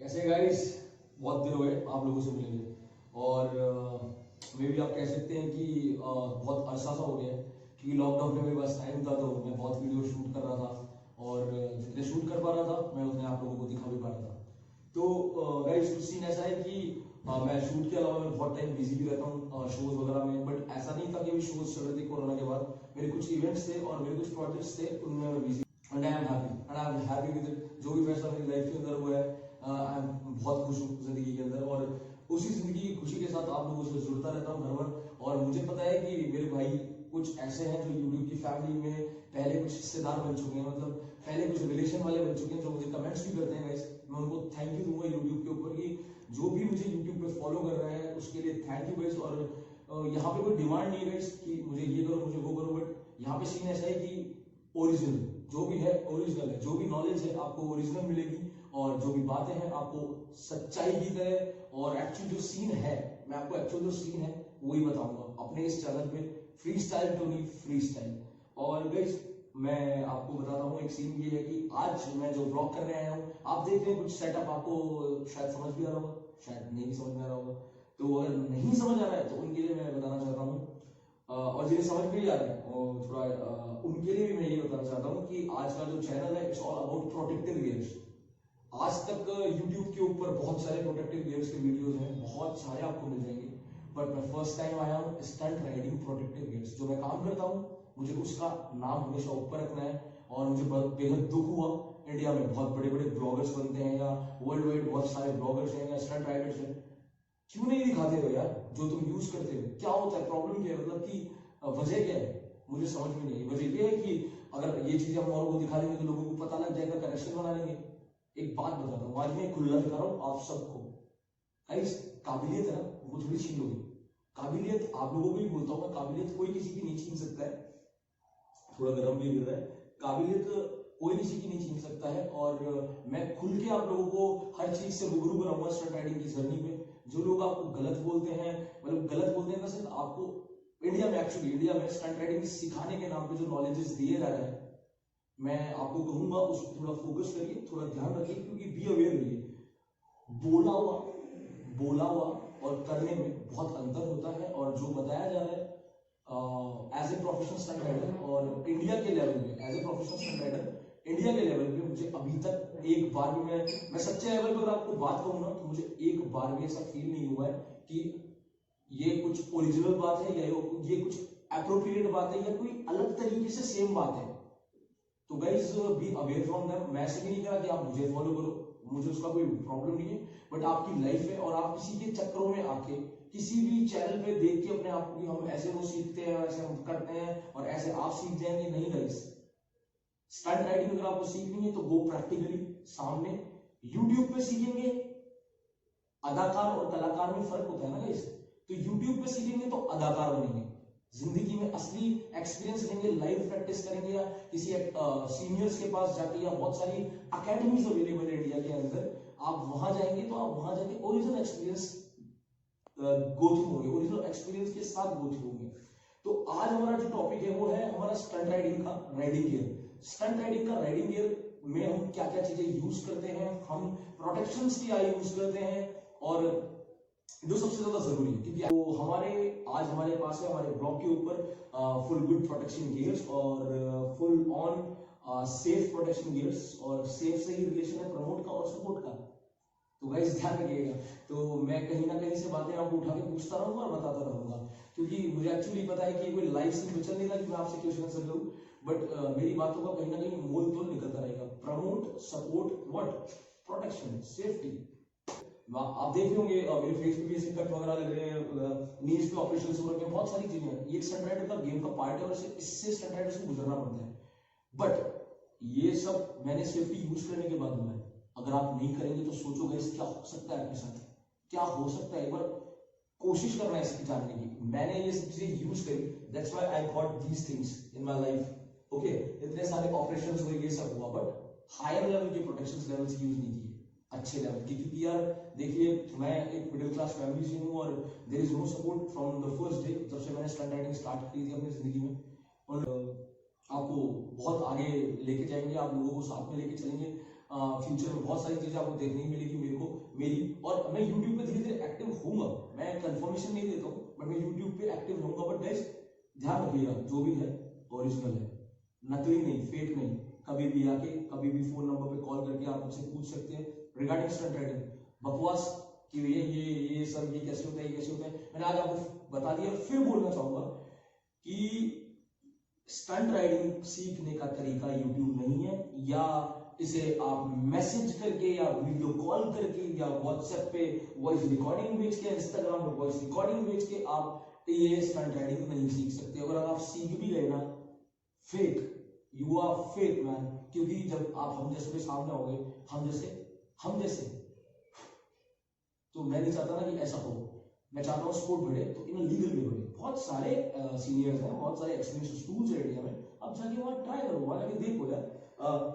कैसे गाइस। बहुत दिन हो गए आप लोगों से मिलेंगे और मे भी आप कह सकते हैं कि बहुत अरसा सा हो गया है क्योंकि लॉकडाउन में मेरे पास टाइम था तो मैं बहुत वीडियो शूट कर रहा था और जितने शूट कर पा रहा था मैं उतने आप लोगों को दिखा भी पा रहा था। तो गाइस कुछ सीन ऐसा है कि मैं शूट के अलावा मैं बहुत टाइम बिजी भी रहता हूँ शोज वगैरह में, बट ऐसा नहीं था कि अभी शोज चल रहे थे कोरोना के बाद। मेरे कुछ इवेंट्स थे और मेरे कुछ प्रोजेक्ट्स थे, उनमें मैं busy and I am happy with it. जो भी फैसला मेरी लाइफ के अंदर हुआ है आई एम बहुत खुश हूँ जिंदगी के अंदर और उसी जिंदगी की खुशी के साथ आप लोगों से जुड़ता रहता हूँ हर बार। और मुझे पता है कि मेरे भाई कुछ ऐसे हैं जो यूट्यूब की फैमिली में पहले कुछ हिस्सेदार बन चुके हैं, मतलब पहले कुछ रिलेशन वाले बन चुके हैं जो मुझे कमेंट्स भी करते हैं गाइस। मैं उनको थैंक यू दूंगा यूट्यूब के ऊपर कि जो भी मुझे यूट्यूब पे फॉलो कर रहे हैं उसके लिए थैंक यू गाइस। और यहाँ पे कोई डिमांड नहीं है गाइस कि मुझे ये करो मुझे वो करो, बट यहाँ पे सीन ऐसा है कि ओरिजिनल जो भी है ओरिजिनल है, जो भी नॉलेज है आपको ओरिजिनल मिलेगी और जो भी बातें हैं आपको सच्चाई की तरह और एक्चुअल जो सीन है मैं आपको एक्चुअल जो सीन है वही बताऊंगा अपने इस चैनल पे freestyle to knee freestyle. और गाइस मैं आपको बताता हूँ एक सीन ये है कि आज मैं जो ब्लॉग करने आया हूँ आप देख रहे हैं कुछ सेटअप आपको शायद समझ भी आ रहा होगा, शायद नहीं भी समझ में आ रहा होगा। तो अगर नहीं समझ आ रहा है तो उनके लिए मैं बताना चाहता हूँ और जिन्हें समझ में ही आ रहा है और थोड़ा उनके लिए भी मैं ये बताना चाहता हूँ कि आज का जो चैनल है it's all about protective gears. आज तक YouTube के ऊपर बहुत सारे प्रोटेक्टिव गियर्स के वीडियोस हैं, बहुत सारे आपको मिल जाएंगे, बट मैं फर्स्ट टाइम आया हूँ स्टंट राइडिंग प्रोटेक्टिव गियर्स। जो मैं काम करता हूँ मुझे उसका नाम हमेशा ऊपर रखना है और मुझे बेहद दुख हुआ इंडिया में बहुत बड़े बड़े ब्लॉगर्स बनते हैं या वर्ल्ड वाइड बहुत सारे ब्लॉगर्स हैं या स्टंट राइडर्स हैं, क्यों नहीं दिखाते हो यार जो तुम यूज करते हो? क्या होता है, प्रॉब्लम क्या है, मतलब कि वजह क्या है? मुझे समझ में नहीं आई। वजह ये है कि अगर ये चीजें हम और को दिखा देंगे तो लोगों को पता लग जाएगा, करेक्शन बना लेंगे। एक बात बताता हूँ, आज मैं खुला दिखा रहा हूँ आप सबको। गाइस काबिलियत है ना वो थोड़ी छीन लोगे। काबिलियत आप लोगों को भी बोलता हूँ मैं, काबिलियत कोई किसी की नहीं छीन सकता है। थोड़ा गर्म भी गिर रहा है। काबिलियत कोई किसी की नहीं छीन सकता है और मैं खुल के आप लोगों को हर चीज से रूबरू कराऊंगा स्टंट राइडिंग की जर्नी में। जो लोग आपको गलत बोलते हैं, मतलब गलत बोलते हैं सिर्फ आपको इंडिया में स्टंट राइडिंग सिखाने के नाम पे जो नॉलेजेस दिए जा रहे हैं मैं आपको कहूंगा उस पर थोड़ा फोकस करिए, थोड़ा ध्यान रखिए, क्योंकि बी अवेयर रहिए। बोला हुआ और करने में बहुत अंतर होता है और जो बताया जा रहा है as a professional stunt rider और इंडिया के लेवल में as a professional stunt rider India के लेवल पे मुझे अभी तक एक बार भी मैं सच्चे लेवल पर आपको बात कहूँ ना तो मुझे एक बार भी ऐसा फील नहीं हुआ है कि ये कुछ ओरिजिनल बात है या ये कुछ अप्रोप्रिएट बात है या कोई अलग तरीके से सेम बात है। तो guys be aware from them. मैं ऐसे भी नहीं करा कि आप मुझे फॉलो करो, मुझे उसका कोई प्रॉब्लम नहीं है, बट आपकी लाइफ है और आप किसी के चक्करों में आके किसी भी चैनल पे देख के अपने आप को कि हम ऐसे वो सीखते हैं ऐसे हम करते हैं और ऐसे आप सीख जाएंगे, नहीं गाइस। स्टंट राइडिंग अगर आपको सीखनी है तो वो प्रैक्टिकली सामने यूट्यूब पे सीखेंगे। अदाकार और कलाकार में फर्क होता है ना गाइस। तो यूट्यूब पे सीखेंगे तो अदाकार बनेंगे, जिंदगी में असली एक्सपीरियंस लेंगे, लाइव प्रैक्टिस करेंगे या किसी सीनियर्स के पास जाके, या बहुत सारी अकेडमीज अवेलेबल है इंडिया के अंदर, आप वहां जाएंगे तो आप वहां जाके ओरिजिनल एक्सपीरियंस गो थ्रू होंगे, ओरिजिनल एक्सपीरियंस के साथ गो थ्रू होंगे। तो आज हमारा जो टॉपिक है वो है हमारा स्टंट राइडिंग का राइडिंग गियर। स्टंट राइडिंग का राइडिंग गियर में हम क्या क्या चीजें यूज करते हैं, हम प्रोटेक्शंस क्या यूज करते हैं और जो सबसे ज्यादा जरूरी है, क्योंकि तो आज हमारे पास है हमारे ब्लॉग के ऊपर फुल गुड प्रोटेक्शन गियर्स और full on safe protection gears, और सेफ से ही रिलेशन है प्रमोट का और सपोर्ट का। तो गाइस ध्यान रखिएगा। तो मैं कहीं ना कहीं से बातें आपको उठा के पूछता रहूंगा और बताता रहूंगा, क्योंकि मुझे एक्चुअली पता है कि कोई लाइव सीन बचल नहीं था कि मैं आपसे क्वेश्चन आंसर करूं, बट मेरी बातों का कहीं ना कहीं मोल तोल निकलता रहेगा। Promote support what protection safety. आप देख रहे होंगे मेरे फेस पे भी ऐसे कट वगैरह लग रहे हैं, नीज पे ऑपरेशंस हो रहे हैं, बहुत सारी चीजें हैं। ये स्टंट राइडर का गेम का पार्ट है और इससे स्टंट राइडर से गुजरना पड़ता है, बट ये सब मैंने सेफ्टी यूज करने के बाद हुआ है। अगर आप नहीं करेंगे तो सोचो गाइस क्या हो सकता है आपके साथ, क्या हो सकता है। एक बार कोशिश करना है इसकी जानने की। मैंने ये सब चीजें यूज करी, that's why I got these things in my life. Okay, इतने सारे ऑपरेशंस हुए, ये सब हुआ, बट हायर लेवल के प्रोटेक्शन लेवल्स यूज नहीं किए, अच्छे लेवल की। क्योंकि यार देखिए मैं एक मिडिल क्लास फैमिली से हूँ और there is no support from the first day जब से मैंने स्टंट राइडिंग स्टार्ट की थी अपनी जिंदगी में। और आपको बहुत आगे लेके जाएंगे, आप लोगों को साथ में लेके चलेंगे। फ्यूचर में बहुत सारी चीजें आपको देखने को मिलेगी मेरे को मेरी, और मैं यूट्यूब पे धीरे धीरे एक्टिव होऊंगा। मैं कंफर्मेशन नहीं देता हूँ बट मैं यूट्यूब पे एक्टिव रहूंगा। बट गाइस ध्यान रखिएगा, जो भी है ओरिजिनल है, नकली नहीं, फेक नहीं। कभी भी आके कभी भी फोन नंबर पे कॉल करके आप मुझसे पूछ सकते हैं रिगार्डिंग स्टंट राइडिंग, बकवास कि भैया ये सब ये कैसे होता है, ये कैसे होता है। मैंने आज आपको बता दिया। फिर बोलना चाहूंगा कि स्टंट राइडिंग सीखने का तरीका यूट्यूब नहीं है, या इसे आप मैसेज करके या वीडियो कॉल करके या व्हाट्सएप पे वॉइस रिकॉर्डिंग भेज के, इंस्टाग्राम पे वॉइस रिकॉर्डिंग भेज के आप ये स्टंट राइडिंग नहीं सीख सकते। अगर आप सीख भी गए ना, fake, you are fake man. क्योंकि जब आप हम जैसे के सामने होंगे, हम जैसे तो मैं नहीं चाहता ना कि ऐसा हो। मैं चाहता हूँ स्पोर्ट बढ़े तो इन लीगल वे बढ़े। बहुत सारे सीनियर्स हैं, बहुत सारे एक्सपीरियंस स्कूल्स हैं इंडिया में, आप जाके वहाँ ट्राई करो, वहाँ जाके देखो यार।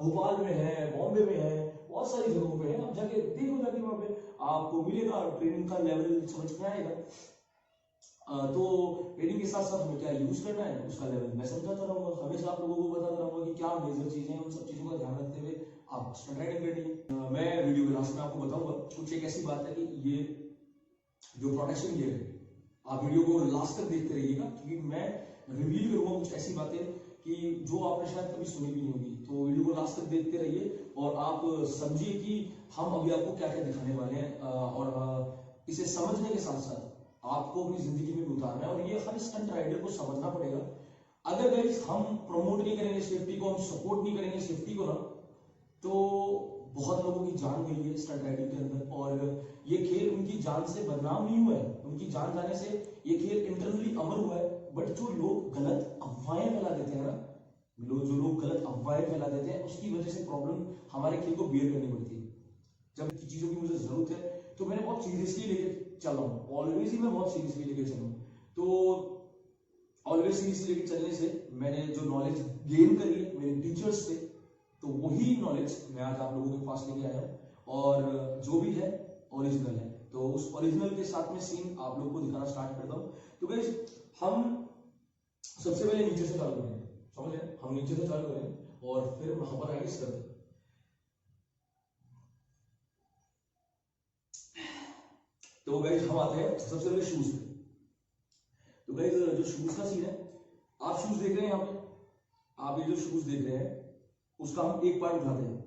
भोपाल में है, बॉम्बे में है, बहुत सारी जगहों पे है, आप जाके देखो, जाके वहाँ पे आपको मिलेगा, ट्रेनिंग का लेवल समझ में आएगा। तो ट्रेनिंग के साथ साथ हमें क्या यूज करना है उसका लेवल मैं समझाता रहूंगा, हमेशा आप लोगों को बताता रहूंगा कि क्या मेजर चीजें हैं, उन सब चीजों का ध्यान रखते हुए आप स्टंट राइडिंग करेंगे। मैं वीडियो के लास्ट में आपको बताऊंगा कुछ एक ऐसी बात है कि ये जो प्रोटेक्शन गियर है, आप वीडियो को लास्ट तक देखते रहिएगा, क्योंकि मैं रिवील करूंगा कुछ ऐसी बातें कि जो आपने शायद कभी सुनी भी नहीं होगी। तो वीडियो को लास्ट तक देखते रहिए और आप समझिए कि हम अभी आपको क्या क्या दिखाने वाले हैं, और इसे समझने के साथ साथ आपको अपनी जिंदगी में भी उतारना है। और ये हर स्टंट राइडर को समझना पड़ेगा। अगर गाइस हम प्रमोट नहीं करेंगे सेफ्टी को, हम सपोर्ट नहीं करेंगे सेफ्टी को ना, तो बहुत लोगों की जान गई है स्टंट राइडिंग के अंदर, और ये खेल उनकी जान से बदनाम नहीं हुआ है, उनकी जान जाने से ये खेल इंटरनली अमर हुआ है। बट जो लोग गलत अफवाहें फैला देते हैं ना, जो लोग गलत अफवाहें फैला देते हैं, उसकी वजह से प्रॉब्लम हमारे खेल को बियर करनी पड़ती है। जब चीजों की मुझे जरूरत है तो मैंने बहुत सीरियसली लेके चल रहा हूँ, ऑलवेज ही मैं बहुत सीरियसली लेके चल रहा हूँ। तो ऑलवेज सीरियसली लेके चलने से मैंने जो नॉलेज गेन करी है मेरे टीचर्स से, तो वही नॉलेज मैं आज आप लोगों के पास लेके आया हूँ, और जो भी है ओरिजिनल है। तो उस ओरिजिनल के साथ में सीन आप लोगों को दिखाना स्टार्ट करता हूँ। तो गाइस हम सबसे पहले नीचे से चालू करेंगे, समझ रहे हैं, हम नीचे से चालू करेंगे और फिर वहां पर आगे करते हैं। तो गाइस हम आते हैं सबसे पहले शूज पे। तो गाइस जो शूज का सीन है, आप शूज देख रहे हैं यहाँ पे, आप ये जो शूज देख रहे हैं उसका हम एक पार्ट उठाते हैं।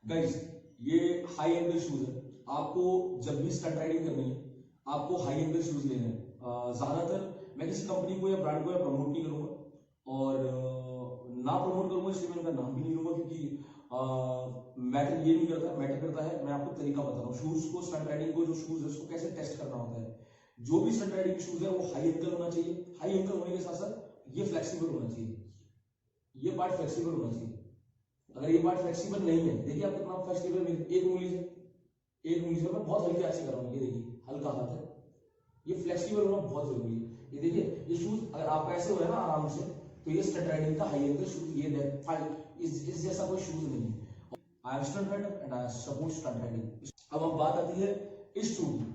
गाइस ये हाई एंगल शूज है, आपको जब भी स्टंट राइडिंग करनी है आपको हाई एंगल शूज लेने हैं। ज्यादातर मैं किसी कंपनी को या ब्रांड को या प्रमोट नहीं करूंगा, और ना प्रमोट करूंगा इसलिए मैं इनका नाम भी नहीं लूंगा, क्योंकि मैटर ये नहीं करता, मैटर करता है मैं आपको तरीका बता रहा हूँ शूज को, स्टंट राइडिंग को जो शूज है उसको कैसे टेस्ट करना होता है। जो भी स्टंट राइडिंग शूज है वो हाई एंगल होना चाहिए, हाई एंगल होने के साथ साथ ये फ्लेक्सिबल होना चाहिए, ये पार्ट फ्लेक्सिबल होना चाहिए। अगर ये पार्ट फ्लेक्सिबल नहीं है, देखिए आप कितना फ्लेक्सिबल है, एक उंगली से मैं बहुत हल्के हाथ से कर रहा हूँ, ये देखिए हल्का हाथ है, ये फ्लेक्सिबल होना बहुत जरूरी है। ये देखिए ये शूज अगर आपका ऐसे हो रहा है ना आराम से, तो ये स्टंट राइडिंग का हाई एंगल शूज, ये इस जैसा कोई शूज नहीं है। I am stunt rider and I support stunt riding. अब हम बात आती है इस शू की,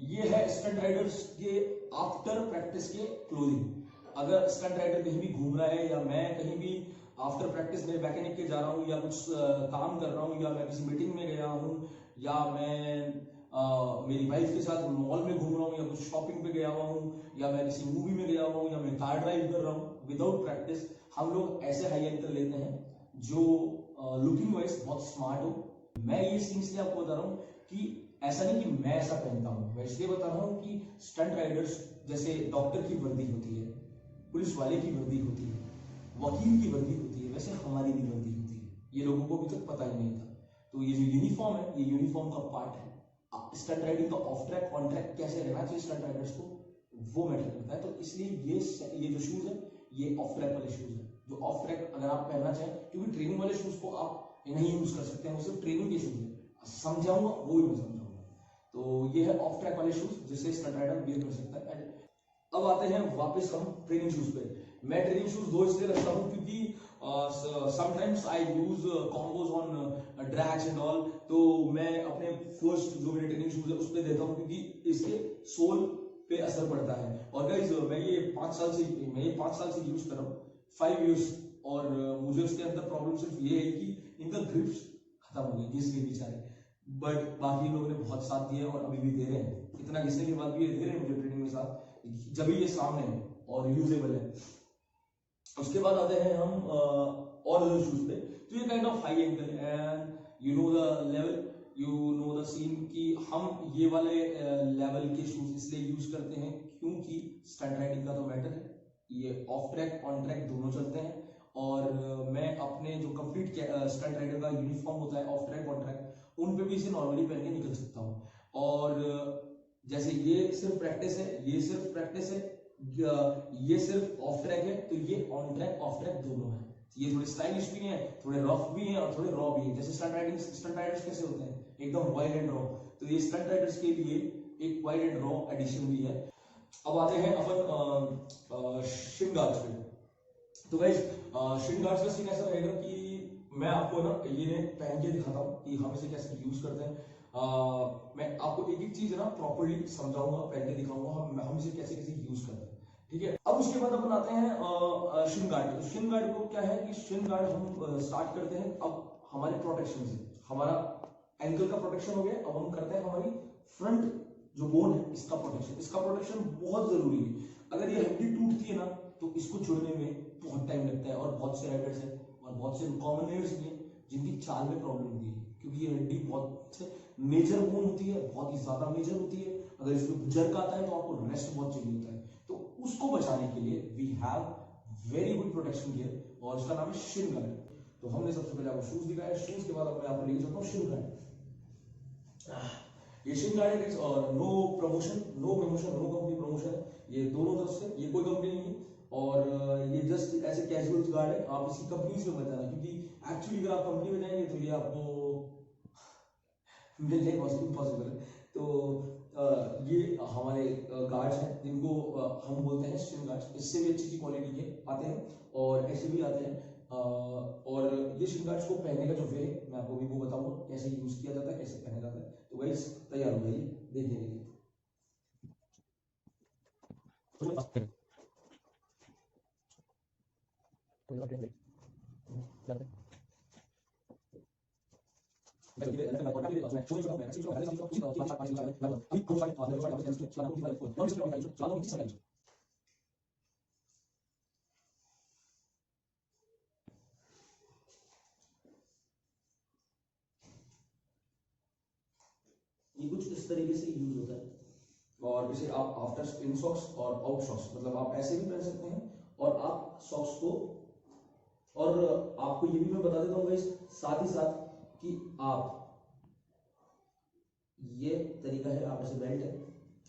ये है स्टंट राइडर्स के आफ्टर प्रैक्टिस के क्लोथिंग। अगर स्टंट राइडर कहीं भी घूम रहा है, या मैं कहीं भी आफ्टर प्रैक्टिस में मैकेनिक के जा रहा हूँ, या कुछ काम कर रहा हूँ, या मैं किसी मीटिंग में गया हूँ, या मैं मेरी वाइफ के साथ मॉल में घूम रहा हूँ, या कुछ शॉपिंग पे गया हुआ हूँ, या मैं किसी मूवी में गया हुआ हूँ, या मैं कार ड्राइव कर रहा हूँ, विदाउट प्रैक्टिस हम लोग ऐसे हाई एंगल लेते हैं जो लुकिंग वाइज बहुत स्मार्ट हो। मैं ये सीन इसलिए आपको बता रहा हूँ कि ऐसा नहीं कि मैं ऐसा पहनता हूँ, मैं इसलिए बता रहा हूँ कि स्टंट राइडर्स जैसे डॉक्टर की वर्दी होती है, पुलिस वाले की वर्दी होती है, वकील की वर्दी होती है, वैसे हमारी भी वर्दी होती है। ये लोगों को अभी तक पता ही नहीं था। तो ये जो यूनिफॉर्म है, ये यूनिफॉर्म का पार्ट है। स्टंट राइडिंग का ऑफ ट्रैक ऑन ट्रैक कैसे रहना चाहिए स्टंट राइडर्स को, वो मैटर करता है। तो इसलिए ये जो शूज है ये ऑफ ट्रैक वाले शूज है, जो ऑफ ट्रैक अगर आप पहनना चाहें, क्योंकि ट्रेनिंग वाले शूज को आप नहीं यूज कर सकते हैं, वो सिर्फ ट्रेनिंग के शूज है, समझाऊंगा वो भी मैं समझाऊंगा। तो ये है ऑफ ट्रैक वाले शूज जिसे स्टंट राइडर वियर कर सकता है। अब आते हैं वापस हम ट्रेनिंग शूज पे। मैं ट्रेनिंग शूज दो इसलिए रखता हूँ क्योंकि sometimes I use combos on drags and all, तो मैं अपने फर्स्ट जो मेरे ट्रेनिंग शूज है उस पर देता हूँ, क्योंकि इसके सोल पे असर पड़ता है। और गाइस मैं ये 5 साल से यूज कर रहा हूँ, 5 इयर्स, और मुझे उसके अंदर प्रॉब्लम सिर्फ ये है कि इनका ग्रिप खत्म हो गई, घिस गई बेचारे। बट बाकी लोगों ने बहुत साथ दिया और अभी भी दे रहे हैं, इतना घिसने के बाद भी ये दे रहे हैं मुझे ट्रेडिंग में साथ, जब भी ये सामने है और यूजेबल है। उसके बाद आते हैं हम और शूज पे। तो ये kind of high ankle and you know the level, you know the scene कि हम ये वाले लेवल के शूज इसलिए यूज करते हैं क्योंकि स्टंट राइडिंग का तो मैटर है, ये ऑफ ट्रैक ऑन ट्रैक दोनों चलते हैं। और मैं अपने जो कंप्लीट स्टंट राइडर का यूनिफॉर्म होता है ऑफ ट्रैक ऑन ट्रैक, उन पे भी इसे नॉर्मली पहन के निकल सकता हूँ। और जैसे ये सिर्फ प्रैक्टिस है, ये सिर्फ प्रैक्टिस है, ये सिर्फ ऑफ ट्रैक है, तो ये ऑन ट्रैक ऑफ ट्रैक दोनों है। ये थोड़े स्टाइलिश भी हैं, थोड़े रफ भी हैं और थोड़े रॉ भी हैं। जैसे स्टंट राइडर्स कैसे होते हैं, एकदम वाइल्ड एंड रॉ, तो ये स्टंट राइडर्स के लिए एक वाइल्ड एंड रॉ एडिशन भी है। अब आते हैं अपन शिन गार्ड्स पे। तो गाइस शिन गार्ड्स का सीन ऐसा रहेगा कि मैं आपको ना ये पहन के दिखाता हूँ कि हम इसे कैसे यूज करते हैं। मैं आपको एक एक चीज ना प्रॉपर्ली समझाऊंगा, पहन के दिखाऊंगा हम इसे कैसे कैसे यूज करते हैं, ठीक है। अब उसके बाद अपन आते हैं शिन गार्ड। शिन गार्ड को क्या है कि शिन गार्ड हम स्टार्ट करते हैं अब हमारे प्रोटेक्शन से। हमारा एंकल का प्रोटेक्शन हो गया, अब हम करते हैं हमारी फ्रंट जो बोन है इसका प्रोटेक्शन। इसका प्रोटेक्शन बहुत जरूरी है। अगर ये हड्डी टूटती है ना तो इसको जुड़ने में बहुत टाइम लगता है, और बहुत से राइडर्स हैं और बहुत से कॉमन राइडर्स भी हैं जिनकी चाल में प्रॉब्लम होती है, क्योंकि ये हड्डी बहुत मेजर बोन होती है, बहुत ही ज्यादा मेजर होती है। अगर इसमें जर्क आता है तो आपको रेस्ट बहुत चाहिए होता है, तो उसको बचाने के लिए we have very good protection gear और उसका नाम है शिन गार्ड। तो हमने सबसे पहले आपको शूज दिखाया, शूज के बाद मैं आपको लेके चलता हूँ शिन गार्ड। ये shin guard is no promotion, no company promotion, ये दोनों तरफ से, ये कोई कंपनी नहीं है और ये जस्ट ऐसे कैजुअल गार्ड है। आप इसकी कंपनी से मत जाना, क्योंकि एक्चुअली अगर आप कंपनी में जाएंगे तो ये आपको मिलने इम्पॉसिबल है। तो ये हमारे गार्ड्स हैं जिनको हम बोलते हैं शिन गार्ड्स। इससे भी अच्छी क्वालिटी के आते हैं और ऐसे भी आते हैं। और ये शिन गार्ड्स को पहनने का जो वे है मैं आपको भी वो बताऊंगा कैसे यूज किया जाता है, कैसे पहना जाता है। तो गाइस तैयार हो जाइए देखने के लिए। ये कुछ इस तरीके से यूज होता है, और इसे आप आफ्टर इन सॉक्स और आउट सॉक्स, मतलब आप ऐसे भी पहन सकते हैं और आप सॉक्स को, और आपको ये भी मैं बता देता हूँ गाइस साथ ही साथ कि आप ये तरीका है, आप ऐसे बेल्ट है,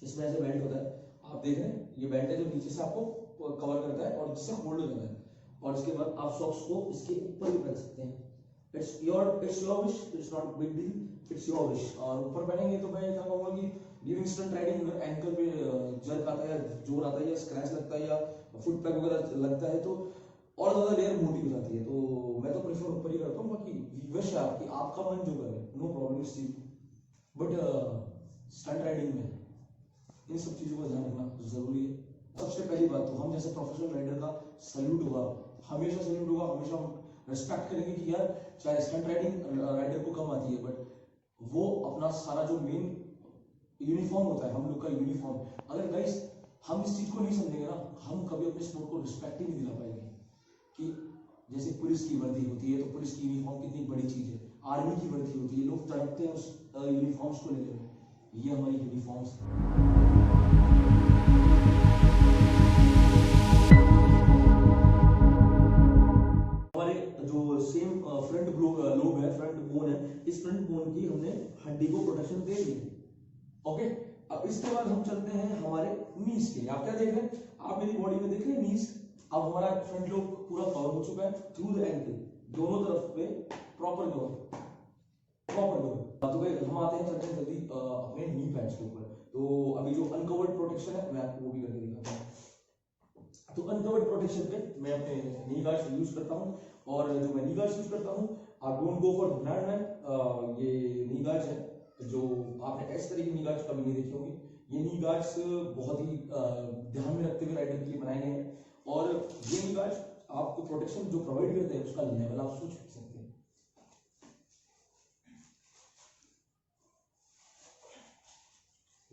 इसमें ऐसे बेल्ट होता है, आप देख रहे हैं ये बेल्ट है जो नीचे से आपको कवर करता है और जिससे होल्ड हो जाता है। और इसके बाद आप सॉक्स को इसके ऊपर भी पहन सकते हैं। It's your wish, it's not big deal, it's your wish. और ऊपर पहनेंगे तो मैं इतना कहूंगा कि ड्यूरिंग स्टंट राइडिंग एंकल पे जर्क आता है या जोर आता है या स्क्रैच लगता है या फुट पैक वगैरह लगता है तो और ज्यादा लेयर मोटी हो जाती है। तो मैं तो प्रेफर ऊपर ही करता हूँ, बाकी विश है आपकी, आपका मन जो करे, नो प्रॉब्लम इस चीज। बट स्टंट राइडिंग में इन सब चीजों का ध्यान रखना जरूरी है। सबसे पहली बात तो हम जैसे प्रोफेशनल राइडर का सल्यूट होगा, हमेशा सल्यूट होगा, हमेशा हम रिस्पेक्ट करेंगे कि यार चाहे स्टंट राइडिंग राइडर को कम आती है बट वो अपना सारा जो मेन यूनिफॉर्म होता है, हम लोग का यूनिफॉर्म, अगर गाइस हम इस चीज को नहीं समझेंगे ना, हम कभी अपने स्पोर्ट को रिस्पेक्ट ही नहीं दिला पाएंगे। कि जैसे पुलिस की वर्दी होती है तो पुलिस की यूनिफॉर्म कितनी बड़ी चीज है, आर्मी की वर्दी होती है, लोग तड़पते हैं उस यूनिफॉर्म्स को लेकर, ये हमारी यूनिफॉर्म्स हमारे जो सेम फ्रंट लोब है, फ्रंट बोन है, इस फ्रंट बोन की हमने हड्डी को प्रोटेक्शन दे दी। ओके, अब इसके बाद हम चलते हैं हमारे नीज के लिए। आप क्या देख रहे हैं, आप मेरी बॉडी में देख रहे हैं नीज। अब हमारा फ्रंट लोब पूरा कवर हो चुका है थ्रू द एंकल, दोनों तरफ पे प्रॉपर कवर। तो भाई हम आते हैं, चलते हैं जल्दी अपने नी पैड्स के ऊपर। तो अभी जो अनकवर्ड प्रोटेक्शन है मैं आपको वो भी करके दिखाता हूँ। तो अनकवर्ड प्रोटेक्शन पे मैं अपने नी गार्ड्स यूज करता हूँ, और जो मैं नी गार्ड्स यूज करता हूँ, आप don't go for brand man, ये नी गार्ड्स है जो आपने इस तरह की नी गार्ड्स कभी नहीं देखी होंगी। ये नी गार्ड्स बहुत ही ध्यान में रखते हुए राइडर के लिए बनाए गए हैं, और ये नी गार्ड्स आपको प्रोटेक्शन जो प्रोवाइड करते हैं उसका लेवल आप सोच सकते हैं।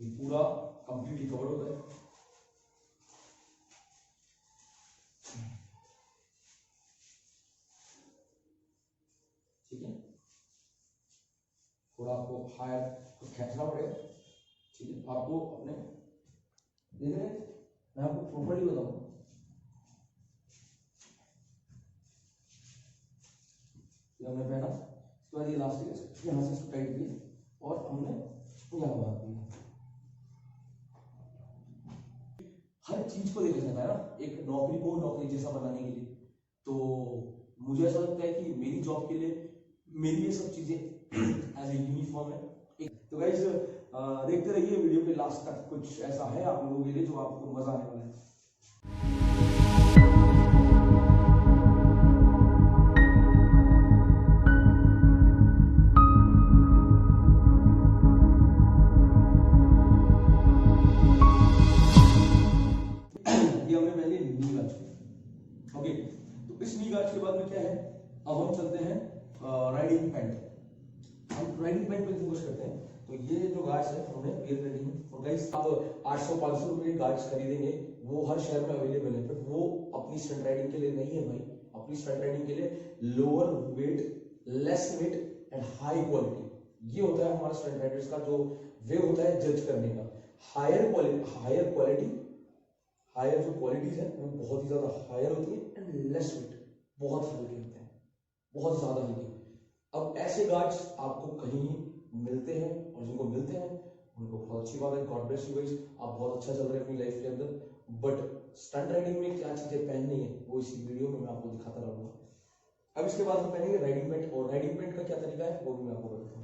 ये पूरा कंप्लीटली कवर होता है। ठीक है, थोड़ा आपको हायर खींचना पड़ेगा। ठीक है, आपको अपने देख रहे हैं, मैं आपको प्रॉपर्ली बताऊंगा। हमने पहना, उसके बाद ये इलास्टिक यहाँ से इसको टाइट किया और हमने यहाँ बांध दिया। हर चीज को देखा जाता है ना एक नौकरी को नौकरी जैसा बनाने के लिए। तो मुझे ऐसा लगता है कि मेरी जॉब के लिए मेरी ये सब चीजें एज ए यूनिफॉर्म है। तो गाइस देखते रहिए वीडियो के लास्ट तक, कुछ ऐसा है आप लोगों के लिए जो आपको मजा आने वाला है। ये हमने पहले नी गार्ड किया। ओके, तो इस नी गार्ड के बाद में क्या है, अब हम चलते हैं राइडिंग पैंट। हम राइडिंग पैंट पे फोकस करते हैं। तो ये जो गार्ड्स है हमने पेयर रेडी में, और गाइस आप 800-500 रुपए के गार्ड्स खरीदेंगे, वो हर शहर में अवेलेबल है, बट वो अपनी स्टंट राइडिंग के लिए नहीं है भाई। अपनी स्टंट राइडिंग के लिए lower weight, less weight and high quality, ये होता है हमारा स्टंट राइडर्स का जो वे होता है जज करने का। हायर क्वालिटी, हायर जो क्वालिटीज है वो बहुत ही ज्यादा हायर होती है, एंड लेस वेट, बहुत हल्के होते हैं, बहुत ज्यादा हल्के। अब ऐसे गार्ड्स आपको कहीं मिलते हैं, और जिनको मिलते हैं उनको बहुत अच्छी बात है, गॉड ब्लेस यू गाइस, आप बहुत अच्छा चल रहे हैं अपनी लाइफ के अंदर। बट स्टंट राइडिंग में क्या चीजें पहननी है वो इसी वीडियो में मैं आपको दिखाता रहूंगा। अब इसके बाद हम पहनेंगे राइडिंग पैंट, और राइडिंग पैंट का क्या तरीका है वो भी मैं आपको बताता हूँ।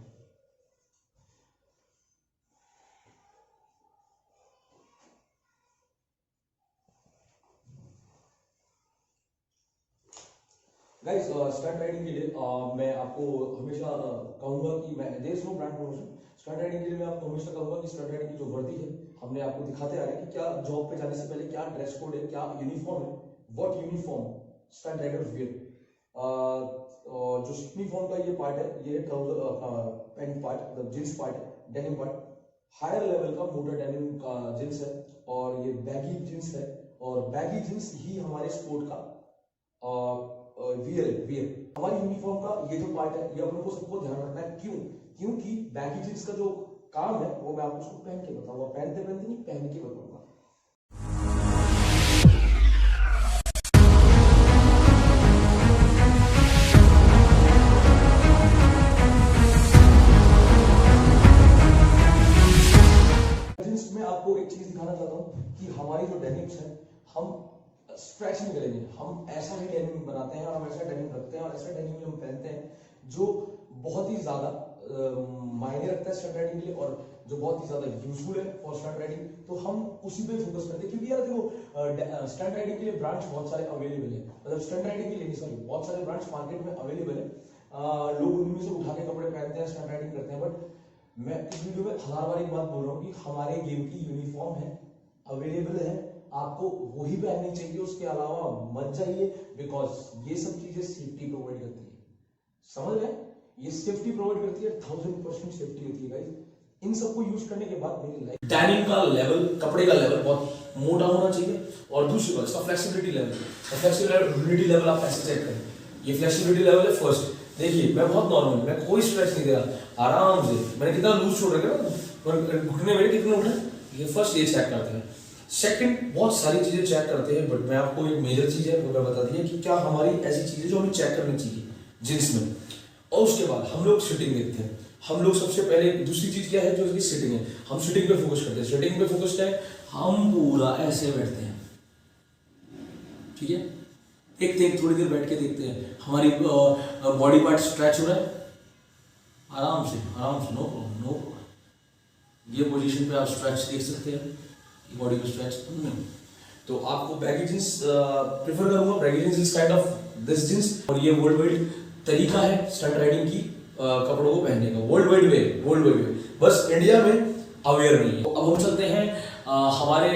गाइस स्टंट राइडिंग के लिए मैं आपको हमेशा कहूंगा कि मैं there is no brand promotion. Stunt riding के लिए मैं आपको हमेशा कहूंगा कि स्टंट राइडिंग की जो वर्दी है, हमने आपको दिखाते आ रहे हैं कि क्या जॉब पे जाने से पहले क्या ड्रेस कोड है, क्या यूनिफॉर्म है, what uniform stunt rider wear. जो यूनिफॉर्म का ये पार्ट है, ये ट्राउजर अपना पैंट पार्ट, मतलब जींस पार्ट है, डेनिम पार्ट, हायर लेवल का मोटा डेनिम का जींस है, और ये बैगी जींस है, और बैगी जींस ही हमारे स्पोर्ट का वियर हमारी यूनिफॉर्म का ये जो पार्ट है, ये अपन को सबको ध्यान रखना है। क्यों? क्योंकि बैगी जींस का जो काम है वो मैं आपको उसको पहन के बताऊंगा, पहनते पहनते नहीं, पहन के बताऊंगा। जींस में आपको एक चीज दिखाना चाहता हूँ कि हमारी जो डेनिम्स है, हम स्ट्रेच नहीं करेंगे, हम ऐसा ही डेनिम बनाते हैं, और हम ऐसा डेनिम रखते हैं, और ऐसा डेनिम हम पहनते हैं जो बहुत ही ज्यादा मायने रखता है स्टंट राइडिंग के लिए, और जो बहुत ही ज्यादा यूजफुल है फॉर स्टंट राइडिंग। तो हम उसी पे फोकस करते हैं, क्योंकि यार देखो स्टंट राइडिंग के लिए ब्रांच बहुत सारे अवेलेबल है, मतलब स्टंट राइडिंग के लिए सॉरी बहुत सारे ब्रांच मार्केट में अवेलेबल है। लोग उनमें से उठा के कपड़े पहनते हैं, स्टंट राइडिंग करते हैं। बट मैं इस वीडियो में 1000 बार एक बात बोल रहा हूँ कि हमारे गेम की यूनिफॉर्म है, अवेलेबल है, आपको वही पहननी चाहिए, उसके अलावा मत जाइए, बिकॉज ये सब चीजें सेफ्टी प्रोवाइड करती है, समझ रहे हैं? ये सेफ्टी प्रोवाइड करती है, 1000% सेफ्टी होती है गाइस। इन सबको यूज करने के बाद मेरी लाइफ डेनिम का लेवल, कपड़े का लेवल बहुत मोटा होना चाहिए, और दूसरी बात इसका फ्लेक्सिबिलिटी लेवल आप ऐसे चेक करें। ये फ्लेक्सिबिलिटी लेवल है फर्स्ट, देखिए मैं बहुत नॉर्मल, मैं कोई स्ट्रेच नहीं दे रहा, आराम से मैंने कितना लूज छोड़ रखा है, और घुटने मेरे कितने उठे, ये फर्स्ट ये चेक करते हैं। सेकंड बहुत सारी चीजें चेक करते हैं, बट मैं आपको एक मेजर चीज है वो मैं बता दिया कि क्या हमारी ऐसी चीजें जो हमें चेक करनी चाहिए जींस में। और उसके बाद हम लोग सिटिंग देखते हैं। हम लोग सबसे पहले दूसरी चीज क्या है जो इसकी सिटिंग है, हम सिटिंग पे फोकस करते हैं। सिटिंग पे फोकस क्या है, हम पूरा ऐसे बैठते हैं, ठीक है, एक थोड़ी देर बैठ के देखते हैं हमारी बॉडी पार्ट स्ट्रेच हो रहा है, आराम से नो प्रॉब्लम। ये पोजीशन पे आप स्ट्रेच देख सकते हैं, बॉडी को स्ट्रेच नहीं। तो आपको बैगी जींस प्रेफर करूंगा, baggy jeans is kind of this jeans, और ये वर्ल्ड वाइड तरीका है स्टंट राइडिंग की कपड़ों को पहनने का, वर्ल्ड वाइड वे, बस इंडिया में अवेयर नहीं है। तो अब हम चलते हैं हमारे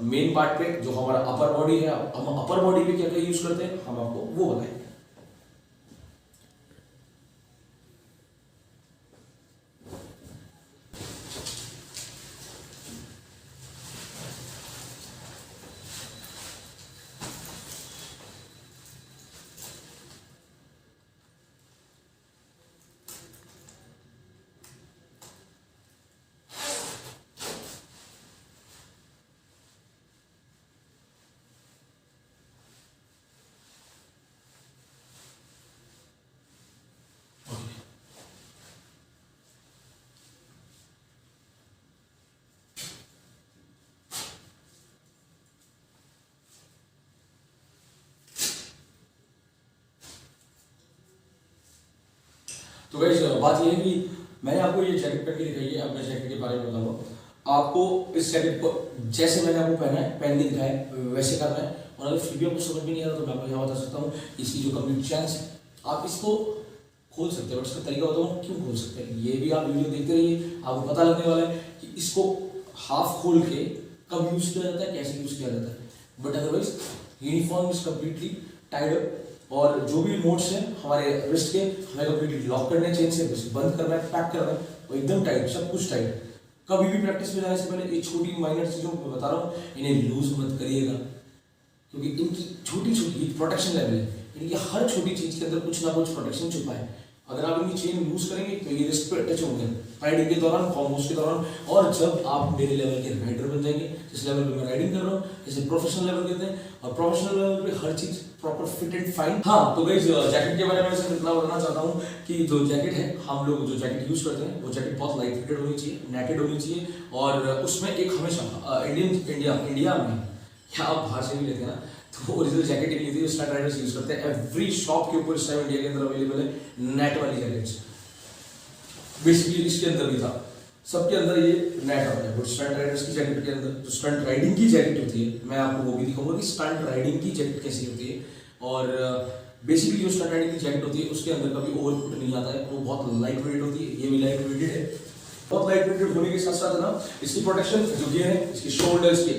मेन पार्ट पे, जो हमारा अपर बॉडी है। हम अपर बॉडी पे क्या क्या यूज करते हैं हम आपको वो बताएंगे। तो गाइस बात ये है कि मैंने आपको ये जैकेट पहन के दिखाई है। अब मैं जैकेट के बारे में बताऊंगा आपको। इस जैकेट को जैसे मैंने आपको पहना है, पहन के दिखाया है, वैसे करना है। और अगर फिर भी आपको समझ में नहीं आ रहा तो मैं आपको यहाँ बता सकता हूँ इसकी जो कंप्लीट चैन्स है, आप इसको खोल सकते हैं। बट इसका तरीका बताऊँ क्यों खोल सकते हैं, ये भी आप वीडियो देखते रहिए, आपको पता लगने वाला है कि इसको हाफ खोल के कब यूज किया जाता है, कैसे यूज किया जाता है। But otherwise uniform is completely tied up, और जो भी मोड्स हैं हमारे रिस्ट के, हमें कम्प्लीटली लॉक करने चेन से, बंद करना है, पैक करना है, और एकदम टाइट, सब कुछ टाइट। कभी भी प्रैक्टिस में जाने से पहले ये छोटी माइनर चीज़ों को बता रहा हूँ, इन्हें लूज मत करिएगा, क्योंकि इनकी छोटी छोटी प्रोटेक्शन लेवल है। इनकी हर छोटी चीज़ के अंदर कुछ ना कुछ प्रोटेक्शन छुपा है। अगर आप इनकी चेन लूज करेंगे तो ये रिस्ट पे टच होंगे राइडिंग के दौरान, कॉम्बोज के दौरान। और जब आप मेरे लेवल के राइडर बन जाएंगे, जिस लेवल पे मैं राइडिंग कर रहा हूँ, जैसे प्रोफेशनल लेवल कहते हैं, और प्रोफेशनल लेवल पे हर चीज प्रॉपर फिट एंड फाइन। हाँ, तो गाइस जैकेट के बारे में सिर्फ इतना बताना चाहता हूँ कि जो जैकेट है, हम लोग जो जैकेट यूज करते हैं वो जैकेट बहुत लाइट फिटेड होनी चाहिए, नेटेड होनी चाहिए। और उसमें एक हमेशा इंडिया में, या आप बाहर से भी लेते हैं ना, तो ओरिजिनल जैकेट ही नहीं थी, स्टंट राइडर्स यूज करते हैं। एवरी शॉप के ऊपर इस टाइम इंडिया के अंदर अवेलेबल है नेट वाली जैकेट्स। बेसिकली इसके अंदर भी था, सबके अंदर ये नेट आता है। बट स्टंट राइडर्स की जैकेट के अंदर जो स्टंट राइडिंग की जैकेट होती है, मैं आपको वो भी दिखाऊंगा कि स्टंट राइडिंग की जैकेट कैसी होती है। और बेसिकली जो स्टंट राइडिंग की जैकेट होती है उसके अंदर कभी ओवरकोट नहीं आता है, वो बहुत लाइट वेट होती है। ये भी लाइट वेटेड है, बहुत लाइट वेटेड होने के साथ साथ ना इसकी प्रोटेक्शन जो ये है, इसकी शोल्डर्स की,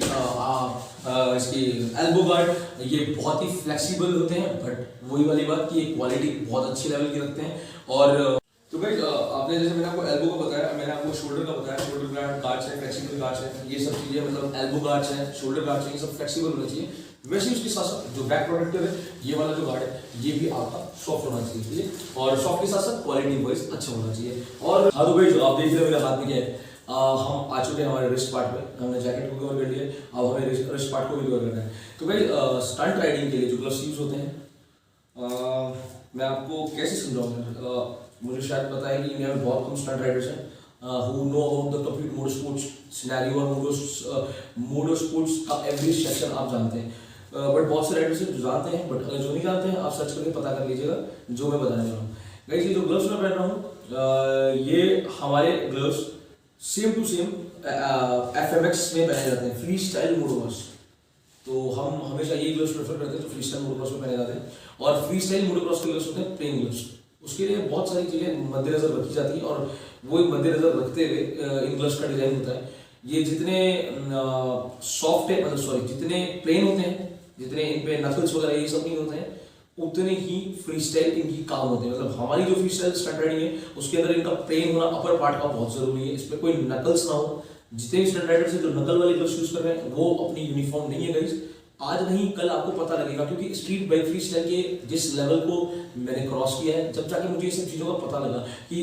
इसकी एल्बो गार्ड, ये बहुत ही फ्लेक्सिबल होते हैं। बट वही वाली बात कि ये क्वालिटी बहुत अच्छी लेवल की रखते हैं। और तो भाई आपने जैसे मैंने आपको एल्बो का बताया, मैंने आपको शोल्डर का बताया, शोल्डर गार्ड्स है, फ्लेक्सिबल गार्ड्स है, ये सब चीजें, मतलब एल्बो गार्ड्स है, शोल्डर गार्ड्स है, ये सब फ्लेक्सिबल होना चाहिए। वैसे ही उसके साथ साथ जो बैक प्रोटेक्टर है, ये वाला जो गार्ड है, ये भी आपका सॉफ्ट होना चाहिए, ठीक है। और सॉफ्ट के साथ साथ क्वालिटी वाइज अच्छा होना चाहिए। और हाँ, तो भाई जो आप देख रहे हो मेरे हाथ में क्या है, हम आ चुके हैं हमारे रिस्ट पार्ट पे। हमने जैकेट को कवर कर लिया, अब हमें रिस्ट पार्ट को भी कवर करना है। तो भाई स्टंट राइडिंग के लिए जो ग्लव्स यूज होते हैं, मैं आपको कैसे समझाऊंगा। मुझे शायद पता है कि इंडिया में बहुत कम स्टंट राइडर्स हैं who know about the complete motor sports scenario और मोटर स्पोर्ट्स का एवरी सेक्शन आप जानते हैं। बट बहुत से राइडर्स हैं जो जानते हैं, बट अगर जो नहीं जानते हैं आप सर्च करके पता कर लीजिएगा जो मैं बताने वाला हूँ। गाइस ये जो ग्लव्स मैं पहन रहा हूँ, ये हमारे gloves same to same FMX में पहने जाते हैं, फ्री स्टाइल मोटोक्रॉस। तो हम हमेशा ये ग्लव्स प्रेफर करते हैं जो फ्री स्टाइल मोटोक्रॉस में पहने जाते हैं। और फ्री स्टाइल मोटोक्रॉस के ग्लव्स होते हैं प्लेन ग्लव्स। उसके लिए बहुत सारी चीज़ें मद्देनजर रखी जाती है, और वो मद्देनजर रखते हुए इन ग्लव्स का डिजाइन होता है। ये जितने सॉफ्ट है, मतलब सॉरी, जितने प्लेन होते हैं, जितने इन पे नकल्स वगैरह ये सब नहीं होते हैं, उतने ही फ्री स्टाइल इनकी काम होते हैं। मतलब हमारी जो फ्री स्टाइल स्टंट राइडिंग है उसके अंदर इनका प्लेन होना अपर पार्ट का बहुत जरूरी है, इसमें कोई नकल्स ना हो। जितने भी स्टंट राइडर्स हैं जो नकल वाले ग्लव्स यूज कर रहे हैं वो अपनी यूनिफॉर्म नहीं है गाइस। आज नहीं कल आपको पता लगेगा, क्योंकि स्ट्रीट बाइक फ्री स्टाइल के जिस लेवल को मैंने क्रॉस किया है, जब जाके मुझे ये सब चीज़ों का पता लगा कि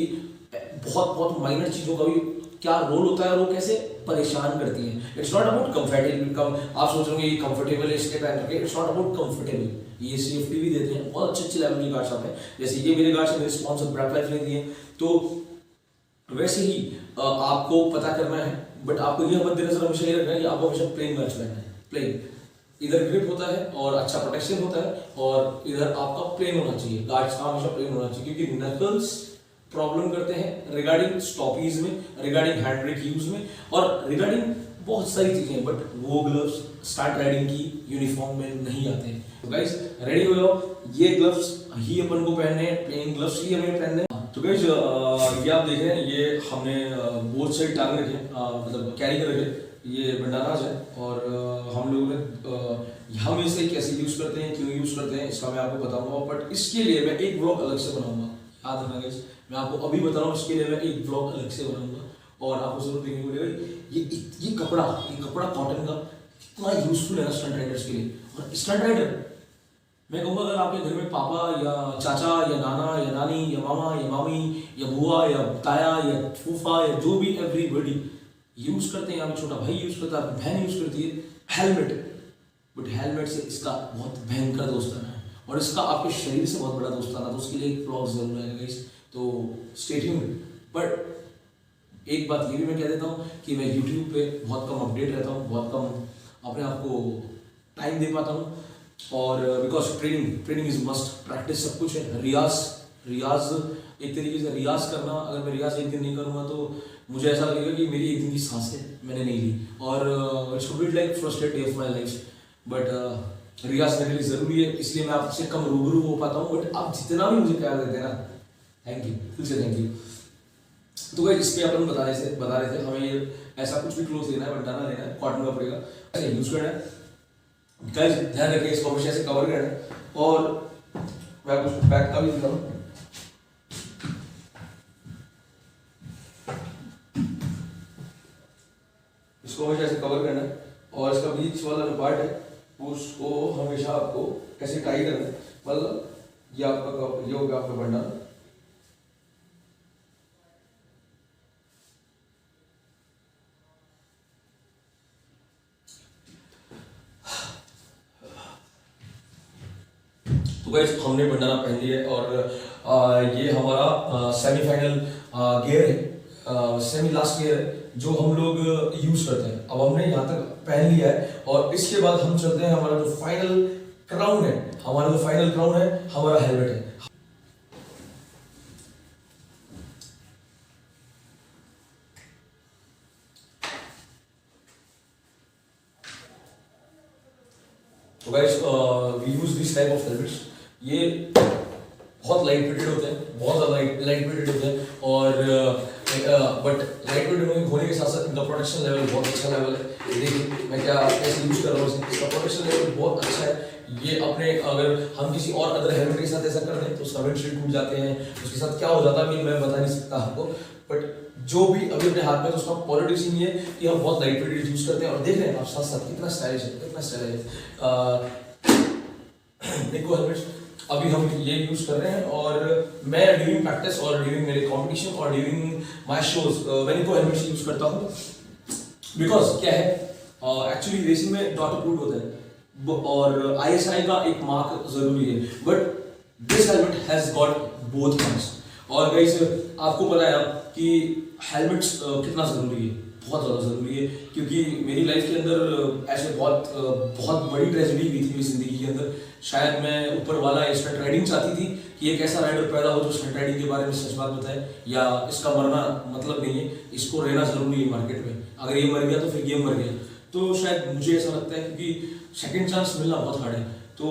बहुत बहुत माइनर चीज़ों का भी क्या रोल होता है और वो कैसे परेशान करती है। इट्स नॉट अबाउट कंफर्टेबल, आप सोच रहे हो कंफर्टेबल है इसके पहन करके, इट्स नॉट अबाउट कंफर्टेबल। ये सेफ्टी भी देते हैं, बहुत अच्छे अच्छे लेवल के गार्ड्स आते हैं। जैसे ये मेरे गार्ड्स मेरे स्पॉन्सर ब्रैक लाइफ ने दिए, तो वैसे ही आपको पता करना है। बट आपको यह मद्देनजर हमेशा ये रखना है कि आपको हमेशा प्लेन गार्ड्स पहनना है। प्लेन, इधर ग्रिप होता है और अच्छा प्रोटेक्शन होता है, और इधर आपका प्लेन होना चाहिए, गार्ड्स का हमेशा प्लेन होना चाहिए, क्योंकि नकल्स प्रॉब्लम करते हैं रिगार्डिंग स्टॉपीज में, रिगार्डिंग हैंड ब्रेक यूज में, और रिगार्डिंग बहुत सारी चीजें। बट वो ग्लव्स स्टार्ट राइडिंग की यूनिफॉर्म में नहीं आते हैं। तो गाइस रेडी हो जाओ, ये ग्लव्स ही अपन को पहनने हैं, प्लेन ग्लव्स ही हमें पहनने हैं। तो गाइस ये आप देख रहे हैं, ये हमने बोथ साइड टांग रखे, मतलब कैरी कर रखे। ये बंडाराज है, और हम लोग ने हम इसे कैसे यूज करते हैं, क्यों यूज करते हैं, इसका मैं आपको बताऊंगा। बट इसके लिए मैं एक ब्लॉग अलग से बनाऊंगा, याद रखना गाइस, मैं आपको अभी बता रहा हूँ, इसके लिए मैं एक ब्लॉग अलग से बनाऊंगा। और आपको जरूर देखने को मिलेगा ये कपड़ा कॉटन का कितना यूजफुल है ना स्टंट राइडर्स के लिए। और स्टंट राइडर मैं कहूँगा, अगर आपके घर में पापा या चाचा या नाना या नानी या मामा या मामी या बुआ या ताया या फूफा या जो भी एवरीबॉडी यूज करते हैं, या छोटा भाई यूज करता है, बहन यूज करती है हेलमेट। बट हेलमेट से इसका बहुत भयंकर दोस्ताना है, और इसका आपके शरीर से बहुत बड़ा दोस्ताना, तो उसके लिए एक ब्लॉग जरूर आएगा गाइस, तो स्टे ट्यून्ड। बट एक बात ये भी मैं कह देता हूँ कि मैं YouTube पे बहुत कम अपडेट रहता हूँ, बहुत कम अपने आप को टाइम दे पाता हूँ। और because training is must, practice सब कुछ है, रियाज एक तरीके से रियाज करना, अगर मैं रियाज एक दिन नहीं करूँगा तो मुझे ऐसा लगेगा कि मेरी एक दिन की सांसें मैंने नहीं ली, और it's would be like frustrate day of my life. But रियाज मेरे लिए ज़रूरी है, इसलिए मैं आपसे कम रूबरू हो पाता हूँ, बट आप जितना भी मुझे प्यार देते हैं ना, थैंक यू, फिर से थैंक यू। तो भाई इस पे अपन बता रहे थे हमें ये ऐसा कुछ भी क्लोथ लेना है, बंटाना लेना है, कॉटन का पड़ेगा, ऐसे यूज करना है गाइस, ध्यान रखिए इसको हमेशा ऐसे कवर करना है। और मैं कुछ बैक का भी दिखाऊं, इसको हमेशा ऐसे कवर करना है, और इसका बीच वाला जो पार्ट है उसको हमेशा आपको ऐसे टाई करना है, मतलब ये आपका ये होगा आपका बंडल। तो गाइस हमने बंडाना पहन लिया है, और ये हमारा सेमीफाइनल गियर है, सेमी लास्ट गियर है जो हम लोग यूज करते हैं। अब हमने यहाँ तक पहन लिया है, और इसके बाद हम चलते हैं, हमारा जो फाइनल क्राउन है, हमारा हेलमेट है। तो guys we use this type of helmets, ये बहुत लाइट वेटेड होते हैं, बहुत ज़्यादा लाइट वेटेड होते हैं, और बट लाइट वेटेड होने के साथ साथ इनका प्रोटेक्शन लेवल बहुत अच्छा लेवल है। देखिए मैं क्या कैसे यूज़ कर रहा हूँ, इसका प्रोटेक्शन लेवल बहुत अच्छा है। ये अपने अगर हम किसी और अदर हेलमेट के साथ ऐसा कर दें तो उसका विंडशील्ड टूट जाते हैं, उसके साथ क्या हो जाता है मैं बता नहीं सकता आपको, बट जो भी अभी अपने हाथ में तो उसका पॉलिटिक्स ही नहीं है कि हम बहुत लाइट वेटेड यूज़ करते हैं। और देख रहे हैं आप साथ साथ कितना स्टाइलिश है, कितना स्टाइलिश है। देखो हेलमेट्स अभी हम ये यूज कर रहे हैं, और मैं ड्यूरिंग प्रैक्टिस और ड्यूरिंग मेरे कंपटीशन और ड्यूरिंग माय शोज मैं इनको हेलमेट्स यूज करता हूँ, बिकॉज क्या है एक्चुअली रेसिंग में डॉट अप्रूव्ड होता है और आईएसआई का एक मार्क जरूरी है, but this helmet has got both marks. और गाइस आपको पता है कि हेलमेट्स कितना जरूरी है, बहुत ज़्यादा ज़रूरी है, क्योंकि मेरी लाइफ के अंदर ऐसे बहुत बड़ी ट्रेजेडी हुई थी मेरी ज़िंदगी के अंदर। शायद मैं ऊपर वाला स्टंट राइडिंग चाहती थी कि एक ऐसा राइडर पैदा हो जो स्टंट राइडिंग के बारे में सच बात बताए, या इसका मरना मतलब नहीं है, इसको रहना ज़रूरी है मार्केट में, अगर ये मर गया तो फिर गेम मर गया। तो शायद मुझे ऐसा लगता है क्योंकि सेकेंड चांस मिलना बहुत हार्ड है, तो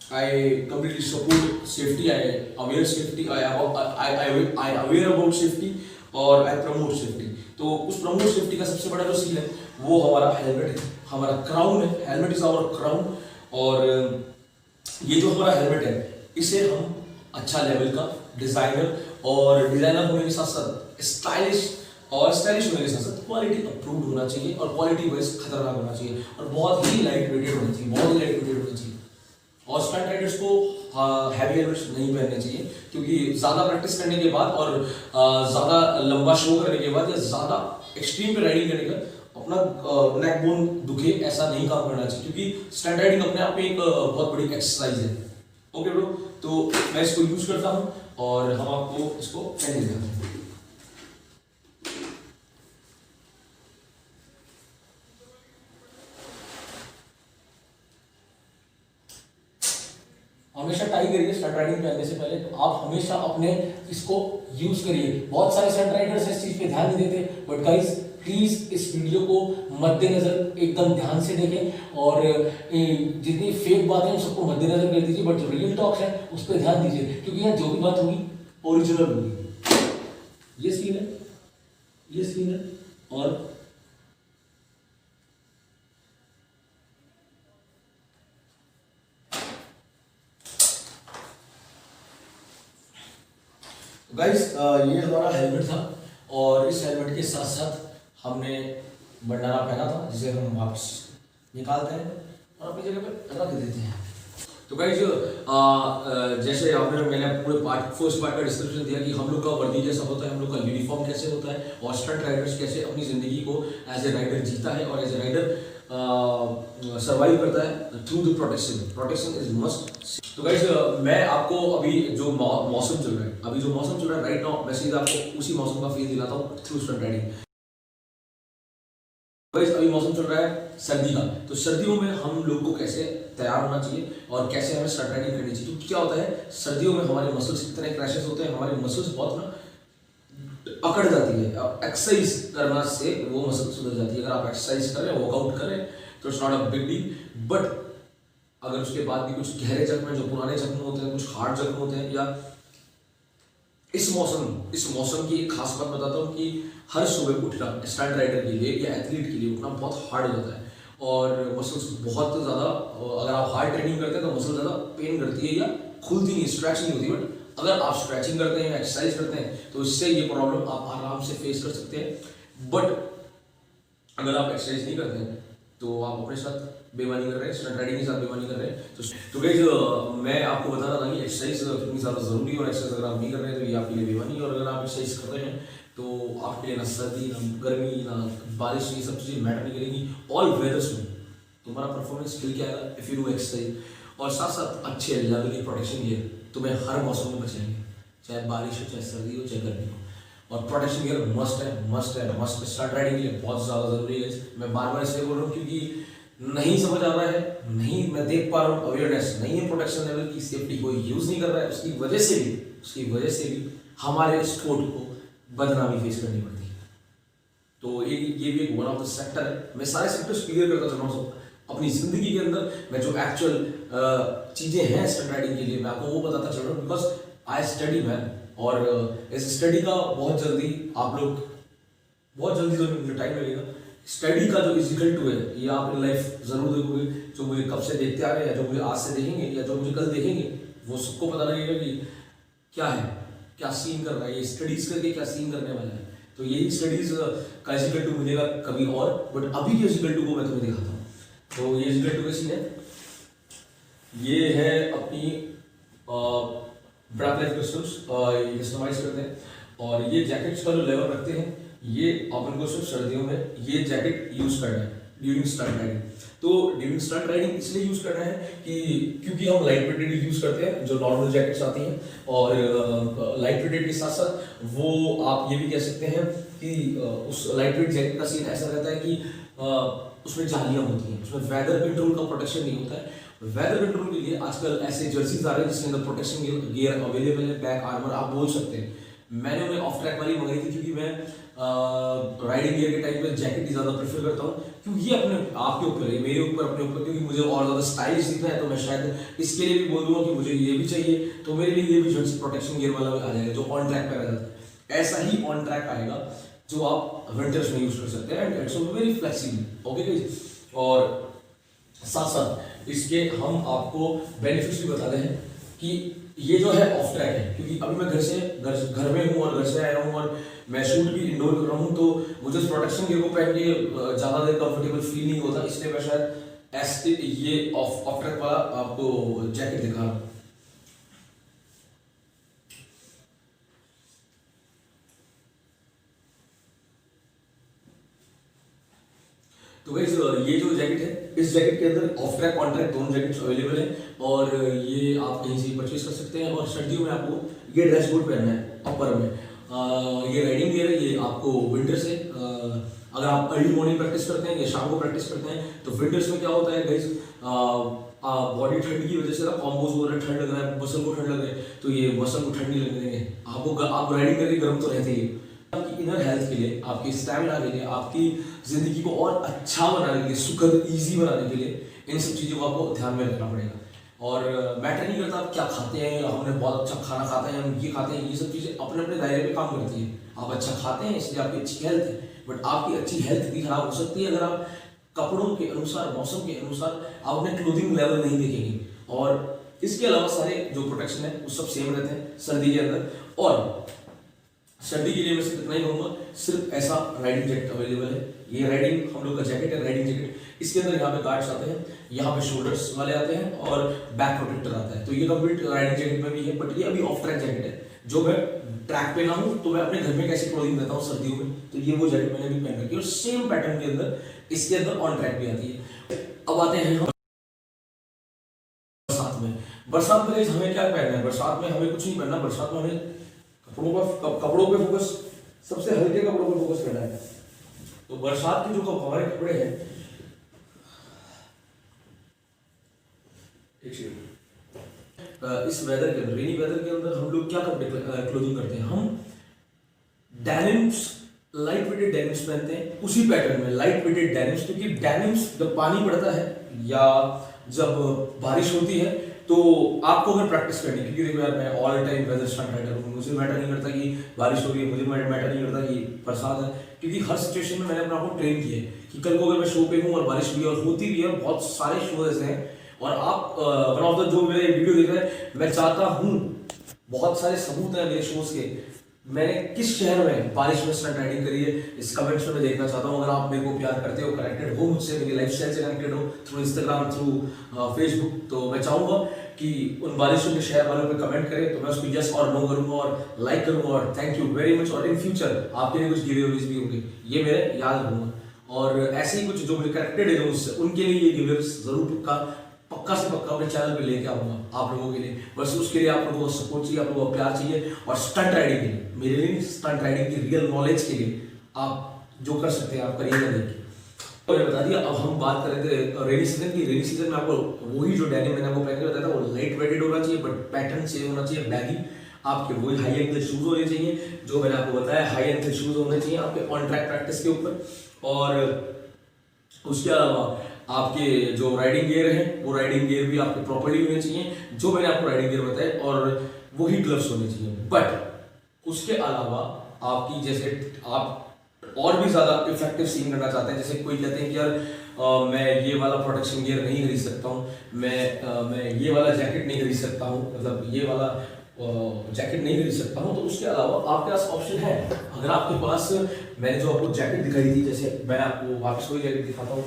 आई completely support safety, I aware safety, I aware about safety और I promote safety। तो उस प्रमोट सेफ्टी का सबसे बड़ा जो सील है वो हमारा हेलमेट है, हमारा क्राउन है, हेलमेट इज आवर क्राउन। और ये जो हमारा हेलमेट है इसे हम अच्छा लेवल का डिजाइनर होने के साथ साथ स्टाइलिश होने के साथ साथ क्वालिटी अप्रूव्ड होना चाहिए, और क्वालिटी वाइज खतरनाक होना चाहिए, और बहुत ही लाइट वेटेड होना चाहिए, और स्टंट राइडर्स को हैवी हेलमेट्स नहीं पहनने चाहिए, क्योंकि ज़्यादा प्रैक्टिस करने के बाद और ज़्यादा लंबा शो करने के बाद या ज़्यादा एक्सट्रीम पे राइडिंग करने का अपना नेक बोन दुखे, ऐसा नहीं काम करना चाहिए, क्योंकि स्टंट राइडिंग अपने आप में एक बहुत बड़ी एक्सरसाइज है। ओके ब्रो, तो मैं इसको यूज करता हूँ और हम आपको इसको पहन देते हैं। हमेशा टाई करिए स्टंट राइडिंग करने से पहले, तो आप हमेशा अपने इसको यूज करिए। बहुत सारे स्टंट राइडर्स इस चीज पे ध्यान नहीं देते, बट गाइस प्लीज इस वीडियो को मद्देनजर एकदम ध्यान से देखें, और जितनी फेक बातें हैं सबको मद्देनजर कर दीजिए, बट जो रियल टॉक्स है उस पर ध्यान दीजिए, क्योंकि यहाँ जो भी बात होगी ओरिजिनल होगी। ये सीन है और गाइस ये हमारा हेलमेट था, और इस हेलमेट के साथ साथ हमने बंडाना पहना था, जिसे हम वापस निकालते हैं और अपनी जगह पे रख देते हैं। तो गाइस जैसे मैंने पूरे फर्स्ट पार्ट का डिस्क्रिप्शन दिया कि हम लोग का वर्दी कैसा होता है, हम लोग का यूनिफॉर्म कैसे होता है, और स्टंट राइडर्स कैसे अपनी ज़िंदगी को एज ए राइडर जीता है और एज ए राइडर सर्वाइव करता है through the protection is must. तो गाइस मैं आपको अभी जो मौसम चल रहा है राइट नाउ, मैं सीधा आपको उसी मौसम का फील दिलाता हूँ थ्रू स्टंट राइडिंग। गाइस अभी मौसम चल रहा है सर्दी का, तो सर्दियों में हम लोग को कैसे तैयार होना चाहिए और कैसे हमें स्टार्ट राइडिंग करनी चाहिए। तो क्या होता है सर्दियों में हमारे मसल्स की तरह क्रैशेस होते हैं, हमारे मसल्स बहुत ना अकड़ जाती है। एक्सरसाइज करना से वो मसल सुधर जाती है। अगर आप एक्सरसाइज कर रहे हैं, वर्कआउट कर रहे हैं तो it's not a big deal, but अगर उसके बाद भी कुछ गहरे जख्म जो पुराने जख्म होते हैं, कुछ हार्ड जख्म होते हैं, या इस मौसम की एक खास बात बताता हूँ कि हर सुबह उठना स्टंट राइडर के लिए या एथलीट के लिए उठना बहुत हार्ड हो जाता है और मसल्स बहुत ज़्यादा, अगर आप हार्ड ट्रेनिंग करते हैं तो मसल ज़्यादा पेन करती है या खुलती नहीं, स्ट्रेच नहीं होती। बट अगर आप स्ट्रेचिंग करते हैं, एक्सरसाइज करते हैं तो इससे ये प्रॉब्लम आप आराम से फेस कर सकते हैं। बट अगर आप एक्सरसाइज नहीं करते हैं तो आप अपने साथ बेईमानी कर रहे हैं, स्टंट राइडिंग के साथ बेईमानी कर रहे हैं। तो गाइस मैं आपको बता रहा था कि एक्सरसाइज कितनी ज़्यादा ज़रूरी है और एक्सरसाइज अगर आप नहीं कर रहे हैं तो ये आपके लिए बेईमानी है। और अगर आप एक्सरसाइज कर रहे हैं तो आपके लिए ना सर्दी, ना गर्मी, ना बारिश, ये सब चीज़ें मैटर नहीं करेंगी। ऑल वेदर्स में तुम्हारा परफॉर्मेंस खिल के आएगा इफ़ यू डू एक्सरसाइज। और साथ साथ अच्छे लेवल की प्रोटेक्शन गियर तुम्हें हर मौसम में बचाएंगे, चाहे बारिश हो, चाहे सर्दी हो, चाहे गर्मी हो। और प्रोटेक्शन गियर मस्ट है, मस्ट है, मस्ट। स्टार्ट राइडिंग के लिए बहुत ज़्यादा ज़रूरी है। मैं बार बार इसलिए बोल रहा हूँ क्योंकि नहीं समझ आ रहा है, नहीं मैं देख पा रहा हूँ, अवेयरनेस नहीं है प्रोटेक्शन लेवल की, सेफ्टी कोई यूज़ नहीं कर रहा है। उसकी वजह से भी हमारे स्पोर्ट को बदनामी फेस करनी पड़ती है। तो ये भी एक वन ऑफ द सेक्टर है। मैं सारे सेक्टर्स क्लियर करता चल रहा हूँ अपनी ज़िंदगी के अंदर। मैं जो एक्चुअल चीज़ें हैं स्टंट राइडिंग के लिए मैं आपको वो बताता चल रहा हूँ, बिकॉज आई स्टडी मैन। और इस स्टडी का बहुत जल्दी तो मुझे टाइम लगेगा। स्टडी का जो इजिकल टू है ये आप इन लाइफ जरूर देखोगे। जो मुझे कब से देखते आ रहे हैं, जो मुझे आज से देखेंगे या जो मुझे कल देखेंगे, वो सबको पता लगेगा कि क्या है, क्या सीन कर रहा है, ये स्टडीज करके क्या सीन करने वाला है। तो यही स्टडीज का इजिकल टू मिलेगा कभी और, बट अभी के इजिकल टू को मैं तुम्हें दिखाता हूँ। तो ये इजिकल टू का सीन है, ये है अपनी ब्रैक लाइफ क्रिस्टल्स, ये कस्टमाइज करते हैं। और ये जैकेट्स का जो लेवल रखते हैं ये अपन को सिर्फ सर्दियों में ये जैकेट यूज करना है ड्यूरिंग स्टंट राइडिंग। तो ड्यूरिंग स्टंट राइडिंग इसलिए यूज करना है कि क्योंकि हम लाइट वेटेड यूज करते हैं जो नॉर्मल जैकेट्स आती हैं। और लाइट वेटेड के साथ साथ वो आप ये भी कह सकते हैं कि उस लाइट वेट जैकेट का सीन ऐसा रहता है कि उसमें जालियां होती हैं, उसमें वेदर कंट्रोल का प्रोटेक्शन नहीं होता है। वेदर कंट्रोल के लिए आजकल ऐसे जर्सीज आ रहे हैं जिसके अंदर प्रोटेक्शन गियर अवेलेबल है, बैक आर्मर आप बोल सकते हैं। मैंने उन्हें ऑफ ट्रैक वाली मंगाई थी क्योंकि मैं राइडिंग गियर के टाइम पे जैकेट ही ज़्यादा प्रेफर करता हूँ, क्योंकि ये अपने आपके ऊपर है, मेरे ऊपर, अपने ऊपर, क्योंकि मुझे और ज़्यादा स्टाइलिश दिखना है। तो मैं शायद इसके लिए भी बोल दूँगा कि मुझे ये भी चाहिए, तो मेरे लिए ये भी जर्सी प्रोटेक्शन गियर वाला आ जाएगा जो ऑन ट्रैक पे आ जाता है। ऐसा ही ऑन ट्रैक आएगा जो आप विंटर्स में यूज कर सकते हैं and it's very flexible. Okay guys, और साथ साथ इसके हम आपको बेनिफिट्स भी बताते हैं कि ये जो है ऑफ ट्रैक है, क्योंकि अभी मैं घर में हूँ और घर से आया हूँ और मैं शूट भी इंडोर कर रहा हूँ, तो मुझे प्रोटेक्शन गियर को पहन के ज़्यादा देर कंफर्टेबल फील नहीं होता। इसलिए मैं शायद ऐसे ये ऑफ ट्रैक वाला आपको जैकेट दिखा रहा हूँ। तो गाइस ये जो जैकेट है, इस जैकेट के अंदर ऑफ ट्रैक ऑन ट्रैक दोनों जैकेट्स अवेलेबल हैं और ये आप कहीं से परचेज कर सकते हैं। और सर्दियों में आपको ये ड्रेस कोट पहनना है अपर में। ये राइडिंग गियर है, ये आपको विंटर से अगर आप अर्ली मॉर्निंग प्रैक्टिस करते हैं या शाम को प्रैक्टिस करते हैं तो विंटर्स में क्या होता है गाइस, बॉडी ठंड की वजह से ना कॉम्बोज हो रहा है, ठंड लग रहा है, मसल को ठंड लग रहा है, तो ये मसल को ठंड नहीं लगने देंगे आपको। आप राइडिंग करके गर्म तो रहते ही। आपकी इनर हेल्थ के लिए, आपकी स्टैमिना के लिए, आपकी जिंदगी को और अच्छा बनाने के लिए, सुखद ईजी बनाने के लिए इन सब चीज़ों को आपको ध्यान में रखना पड़ेगा। और मैटर नहीं करता आप क्या खाते हैं, हमने बहुत अच्छा खाना खाते हैं, हम ये खाते हैं, ये सब चीज़ें अपने अपने दायरे में काम करती है। आप अच्छा खाते हैं इसलिए आपकी अच्छी हेल्थ है, बट आपकी अच्छी हेल्थ भी खराब हो सकती है अगर आप कपड़ों के अनुसार, मौसम के अनुसार आप अपने क्लोथिंग लेवल नहीं देखेंगे। और इसके अलावा सारे जो प्रोटेक्शन है वो सब सेम रहते हैं सर्दी के अंदर। और सर्दी के लिए मैं सिर्फ इतना ही कहूँगा, सिर्फ ऐसा राइडिंग जैकेट अवेलेबल है। ये राइडिंग हम लोग का जैकेट है, राइडिंग जैकेट। इसके अंदर यहाँ पे गार्ड्स आते हैं, यहाँ पे शोल्डर्स वाले आते हैं और बैक प्रोटेक्टर आता है। तो ये कंप्लीट राइडिंग जैकेट में भी है, बट ये अभी ऑफ ट्रैक जैकेट है। जो मैं ट्रैक पे ना हूँ तो मैं अपने घर में कैसे क्लोथिंग देता हूँ सर्दियों में, तो ये वो जैकेट मैंने भी पहन रखी है। और सेम पैटर्न के अंदर इसके अंदर ऑन ट्रैक भी आती है। अब आते हैं हम बरसात में। बरसात में हमें क्या पहनना है? बरसात में हमें कुछ नहीं पहनना। बरसात में हमें कपड़ों पे फोकस, सबसे हल्के कपड़ों पे फोकस करना है। तो बरसात के जो हमारे कपड़े हैं, इस वेदर के अंदर, रेनी वेदर के अंदर हम लोग क्या कपड़े क्लोथिंग करते हैं, हम डेनिम्स, लाइट वेटेड डेनिम्स पहनते हैं उसी पैटर्न में, लाइट वेटेड डेनिम्स, क्योंकि डेनिम्स जब पानी पड़ता है या जब बारिश होती है तो आपको अगर प्रैक्टिस करनी है, क्योंकि देखो यार मैं all time weather stunt rider हूँ, मुझे मैटर नहीं करता कि बारिश हो रही है, मुझे मैटर नहीं करता कि बरसात है, क्योंकि हर सिचुएशन में मैंने अपने आप को ट्रेन किया है कि कल को अगर मैं शो पे हूँ और बारिश भी और होती भी है, बहुत सारे शो ऐसे हैं, और आप वन ऑफ द जो मेरे वीडियो देख रहे हैं, मैं चाहता हूँ, बहुत सारे सबूत हैं मेरे शोज के, मैंने किस शहर में बारिश में स्टंट राइडिंग करी है, इस कमेंट्स में मैं देखना चाहता हूँ। अगर आप मेरे को प्यार करते हो, कनेक्टेड हो मुझसे, मेरी लाइफस्टाइल से कनेक्टेड हो थ्रू इंस्टाग्राम, थ्रू फेसबुक, तो मैं चाहूँगा कि उन बारिशों के शहर वालों पे कमेंट करें, तो मैं उसको यस और नो करूँगा और लाइक करूँगा, और थैंक यू वेरी मच। और इन फ्यूचर आपके लिए कुछ गिवेअवेज भी होंगे, ये मेरे याद रखूँगा, और ऐसे ही कुछ जो मुझे कनेक्टेड है मुझसे, उनके लिए ये गिवेअवेज जरूर पक्का से पक्का अपने चैनल पे लेके आऊंगा आप लोगों के लिए। बस उसके लिए आप लोगों को सपोर्ट चाहिए, आप लोगों को प्यार चाहिए, और स्टंट राइडिंग के लिए, मेरे लिए स्टंट राइडिंग की रियल नॉलेज के लिए आप जो कर सकते हैं आप करिएगा देखिए। तो मैंने बता दिया। अब हम बात कर रहे थे रेनी सीजन की। रेनी सीजन में आपको वही जो डेनिम मैंने आपको पहले बताया था, वो लाइट वेटेड होना चाहिए, बट पैटर्न सेम होना चाहिए, बैगी। आपके वही हाई एंकल शूज होने चाहिए, जो मैंने आपको बताया, हाई एंकल शूज होने चाहिए आपके ऑन ट्रैक प्रैक्टिस के ऊपर। और उसके अलावा आपके जो राइडिंग गियर है, वो राइडिंग गियर भी आपके प्रॉपर्ली होने चाहिए, जो मैंने आपको राइडिंग गियर बताया, और वही ग्लव्स होने चाहिए। बट उसके अलावा आपकी, जैसे आप और भी ज्यादा इफेक्टिव सीन करना चाहते हैं, जैसे कोई कहते हैं कि यार मैं ये वाला प्रोटेक्शन गियर नहीं खरीद सकता हूँ, मैं ये वाला जैकेट नहीं खरीद सकता हूँ, मतलब ये वाला जैकेट नहीं खरीद सकता हूँ, तो उसके अलावा आपके पास ऑप्शन है। अगर आपके पास, मैंने जो आपको जैकेट दिखाई थी, जैसे मैं आपको वापस वही जैकेट दिखाता हूँ,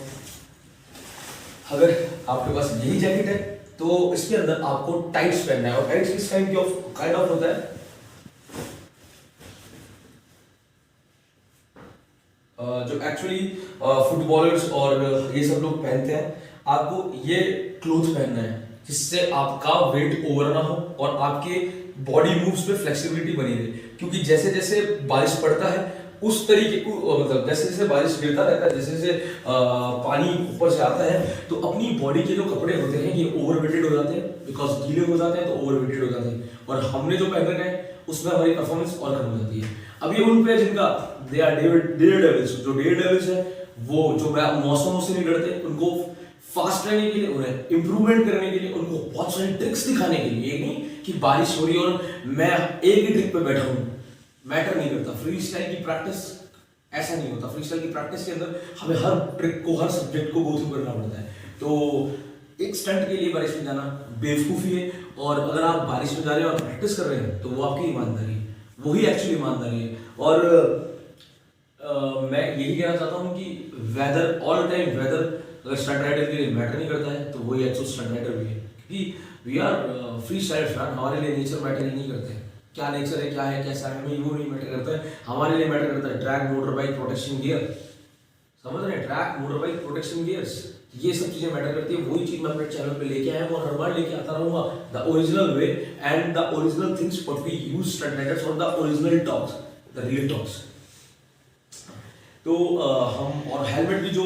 अगर आपके पास यही जैकेट है तो इसके अंदर आपको टाइट्स पहनना है, और टाइट्स किस काइंड ऑफ होता है, जो एक्चुअली फुटबॉलर्स और ये सब लोग पहनते हैं। आपको ये क्लोथ पहनना है जिससे आपका वेट ओवर ना हो और आपके बॉडी मूव्स पे फ्लेक्सिबिलिटी बनी रहे, क्योंकि जैसे जैसे बारिश पड़ता है उस तरीके को, मतलब जैसे जैसे बारिश गिरता रहता है, जैसे जैसे पानी ऊपर से आता है, तो अपनी बॉडी के जो कपड़े होते हैं ये ओवरवेटेड हो जाते हैं, बिकॉज गीले हो जाते हैं तो ओवरवेटेड हो जाते हैं, और हमने जो पहन रखा है उसमें हमारी परफॉर्मेंस और कम हो जाती है। अब ये उन पे जिनका दे आर डेयर डेविल्स, जो डेयर डेविल्स है, वो जो मौसमों से नहीं डरते, उनको फास्ट रहने के लिए, उन्हें इंप्रूवमेंट करने के लिए, उनको बहुत सारी ट्रिक्स दिखाने के लिए, ये नहीं कि बारिश हो रही है और मैं एक ही ट्रिक पे बैठा हूँ, मैटर नहीं करता। फ्री स्टाइल की प्रैक्टिस ऐसा नहीं होता। फ्री स्टाइल की प्रैक्टिस के अंदर हमें हर ट्रिक को, हर सब्जेक्ट को गो थ्रू करना पड़ता है। तो एक स्टंट के लिए बारिश में जाना बेवकूफ़ी है, और अगर आप बारिश में जा रहे हैं और प्रैक्टिस कर रहे हैं तो वो आपकी ईमानदारी है, वही एक्चुअली ईमानदारी है। और मैं यही कहना चाहता हूँ कि वेदर, ऑल टाइम वेदर अगर स्टंट राइडर के लिए मैटर नहीं करता है तो वही एक्चुअल स्टंट राइडर भी है, क्योंकि वी आर फ्री स्टाइल, हमारे लिए नेचर मैटर ही नहीं करते हैं। क्या नेचर है, क्या है, कैसा है, हमें वो नहीं मैटर करता है। हमारे लिए मैटर करता है track, motor bike, protection gear, समझ रहे हैं, track, motor bike, protection gears, ये सब चीजें मैटर करती है। वही चीज मैं अपने चैनल पे लेके आया हूँ और हर बार लेके आता रहूंगा, the original way and the original things what we use stunt riders, और the original talks, the real talks. तो हम, और हेलमेट भी जो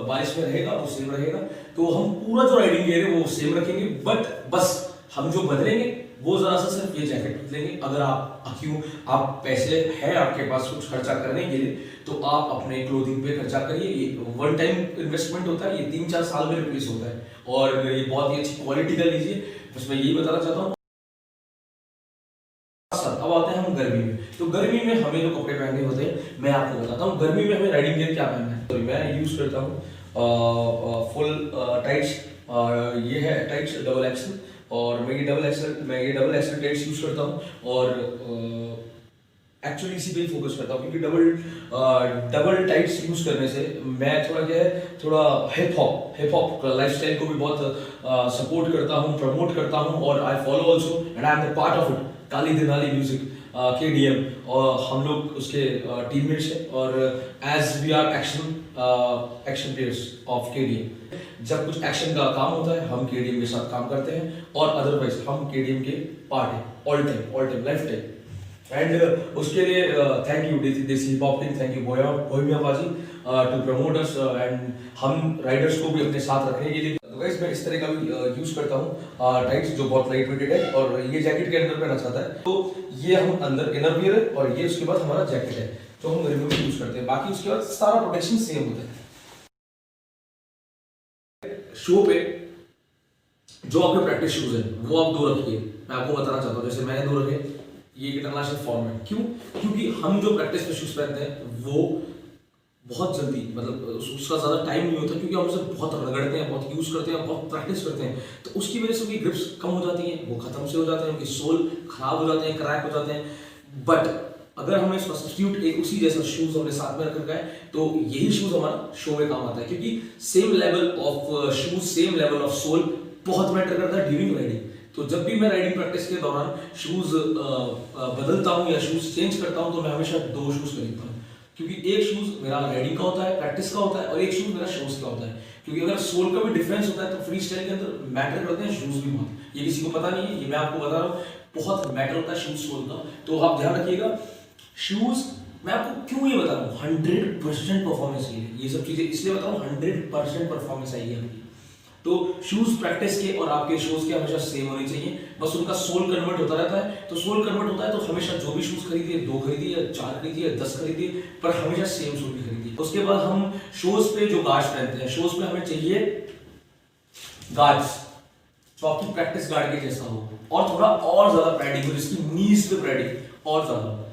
बारिश में रहेगा वो सेम रहेगा, तो हम पूरा जो राइडिंग गियर है वो सेम रखेंगे, बट बस हम जो बदलेंगे वो जरा सा सिर्फ ये जैकेट बदलेंगे। अगर आप पैसे है आपके पास कुछ खर्चा करने के लिए, तो आप अपने क्लोथिंग पे खर्चा करिए। ये वन टाइम इन्वेस्टमेंट होता है, ये 3-4 साल में रिप्लेस होता है, और ये बहुत ही अच्छी क्वालिटी का लीजिए। बस मैं यही बताना चाहता हूँ। अब आते हैं हम गर्मी में। तो गर्मी में हमें जो कपड़े पहनने होते हैं, मैं आपको बताता हूँ गर्मी में हमें राइडिंग गियर क्या पहनना है। तो मैं यूज करता हूँ फुल टाइट्स, ये है टाइट्स डबल एक्सल, और मैं ये डबल एक्सल टाइट्स यूज करता हूँ, और एक्चुअली इसी पे ही फोकस करता हूँ, क्योंकि डबल टाइट्स यूज करने से मैं थोड़ा क्या है, थोड़ा हिप हॉप लाइफस्टाइल को भी बहुत सपोर्ट करता हूँ, प्रमोट करता हूँ, और I follow also and I am the part of it. Kali Dinali music KDM, और हम लोग उसके टीममेट्स हैं, और as we are action players of KDM। जब कुछ एक्शन का काम होता है हम KDM के साथ काम करते हैं, और अदरवाइज हम KDM के पार्ट हैं all time life time. And उसके लिए थैंक यू देसी hip hop team, thank you Bohemia पाजी टू प्रमोट अस, एंड हम राइडर्स को भी अपने साथ रखने के लिए। तो गाइस मैं इस तरह का भी यूज करता हूँ टाइट्स, जो बहुत लाइट वेटेड है और ये जैकेट के अंदर पहना चाहता है, तो ये हम अंदर इनर वियर है और ये उसके बाद हमारा जैकेट है जो हम रिव्यू में यूज करते हैं। बाकी उसके बाद सारा प्रोटेक्शन सेम होता है। शो पे जो आपके प्रैक्टिस शूज है वो आप दो रखिए। मैं आपको बताना चाहता हूँ, जैसे मैंने दो रखे, ये इंटरनेशनल फॉर्म है। क्यों? क्योंकि हम जो प्रैक्टिस में शूज पहनते हैं वो बहुत जल्दी, मतलब उसका ज़्यादा टाइम नहीं होता, क्योंकि हम उसे बहुत रगड़ते हैं, बहुत यूज़ करते हैं, बहुत प्रैक्टिस करते हैं, तो उसकी वजह से उनकी ग्रिप्स कम हो जाती हैं, वो खत्म से हो जाते हैं, उनके सोल खराब हो जाते हैं, क्रैक हो जाते हैं। बट अगर हमें सब्स्टिट्यूट एक उसी जैसा शूज अपने साथ में रख रखा है, तो यही शूज हमारा शो में काम आता है, क्योंकि same level of shoes, same level of sole बहुत मैटर करता है ड्यूरिंग राइडिंग। तो जब भी मैं राइडिंग प्रैक्टिस के दौरान शूज बदलता हूँ या शूज चेंज करता हूँ, तो मैं हमेशा दो शूज खरीदता हूँ, क्योंकि एक शूज मेरा राइडिंग का होता है, प्रैक्टिस का होता है, और एक शूज मेरा शोज का होता है। क्योंकि अगर सोल का भी डिफरेंस होता है तो फ्री स्टाइल के अंदर मैटर करते हैं शूज भी बहुत। ये किसी को पता नहीं है, ये मैं आपको बता रहा हूँ, बहुत मैटर होता है शूज सोल का। तो आप ध्यान रखिएगा, शूज मैं आपको क्यों ये बता रहा हूँ, 100% परफॉर्मेंस के लिए ये सब चीजें इसलिए बता रहा हूँ, 100% परफॉर्मेंस आएगी आपकी। तो शूज प्रैक्टिस के और आपके शूज के हमेशा सेम होने चाहिए, बस उनका सोल कन्वर्ट होता रहता है। तो सोल कन्वर्ट होता है तो हमेशा जो भी शूज खरीदिए, 2 खरीदिए या 4 खरीदिए या 10 खरीदिए, पर हमेशा सेम सोल भी खरीदिए। उसके बाद हम शूज पे जो गार्ड्स पहनते हैं, शूज पे हमें चाहिए गार्ड्स जो आपकी प्रैक्टिस गार्ड के जैसा हो, और थोड़ा और ज्यादा पैडिंग हो, जिसकी नीज पे पैडिंग और ज्यादा हो।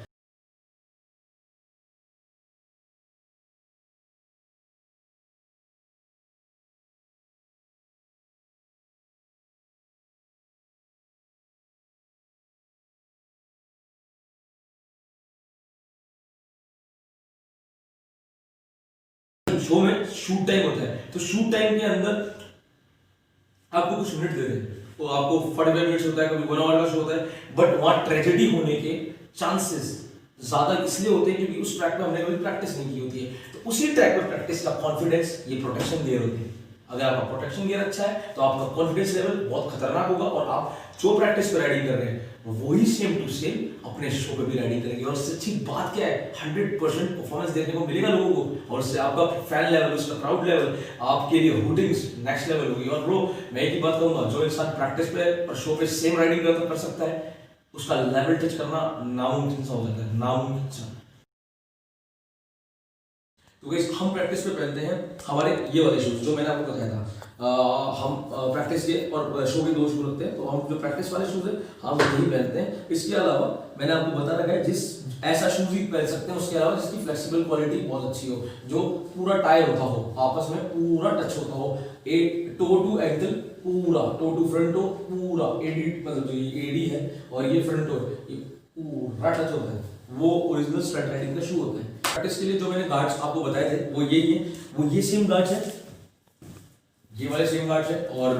शो में शूट टाइम होता है, तो शूट टाइम के अंदर आपको कुछ मिनट दे दें, तो आपको 45 मिनट्स होता है, कभी 1 आवर का शो होता है, बट वहां ट्रेजेडी होने के चांसेस ज्यादा इसलिए होते हैं क्योंकि उस ट्रैक पे हमने कभी प्रैक्टिस नहीं की होती है। तो उसी ट्रैक पे प्रैक्टिस का कॉन्फिडेंस, ये प्रोटेक्शन गियर होती है। अगर आपका प्रोटेक्शन गियर अच्छा है तो आपका कॉन्फिडेंस लेवल बहुत खतरनाक होगा, और आप जो प्रैक्टिस पे राइडिंग कर रहे हैं वही सेम टू सेम अपने शो पे भी राइडिंग करेंगे। और इससे अच्छी बात क्या है, 100% परफॉर्मेंस देखने को मिलेगा लोगों को, और इससे आपका फैन लेवल, उसका क्राउड लेवल, आपके लिए हुटिंग्स नेक्स्ट लेवल होगी। और ब्रो मैं एक ही बात कहूंगा, जो इंसान प्रैक्टिस पे और शो पे सेम राइडिंग कर सकता है, उसका लेवल टच करना नामुमकिन सा हो जाता है, नामुमकिन सा। तो गाइस हम प्रैक्टिस पे पहनते हैं हमारे ये वाले शूज जो मैंने आपको बताया था। हम प्रैक्टिस के और शो के 2 शूज रखते हैं, तो हम जो प्रैक्टिस वाले शूज है हम वही पहनते हैं। इसके अलावा मैंने आपको बता रखा है जिस ऐसा शूज ही पहन सकते हैं, उसके अलावा जिसकी फ्लेक्सिबल क्वालिटी बहुत अच्छी हो, जो पूरा टाई होता हो, आपस में पूरा टच होता हो, टो टू एंकल पूरा, टो टू फ्रंट टो पूरा, एडी मतलब जो ये एडी है और ये फ्रंट टो ये पूरा टच होता है, वो ओरिजिनल स्ट्रेट राइडिंग का शू होता है। प्रैक्टिस के लिए जो मैंने गार्ड्स आपको बताए थे वो यही है, वो ये सेम गार्ड्स है, ये वाले सेम गार्ड्स है, और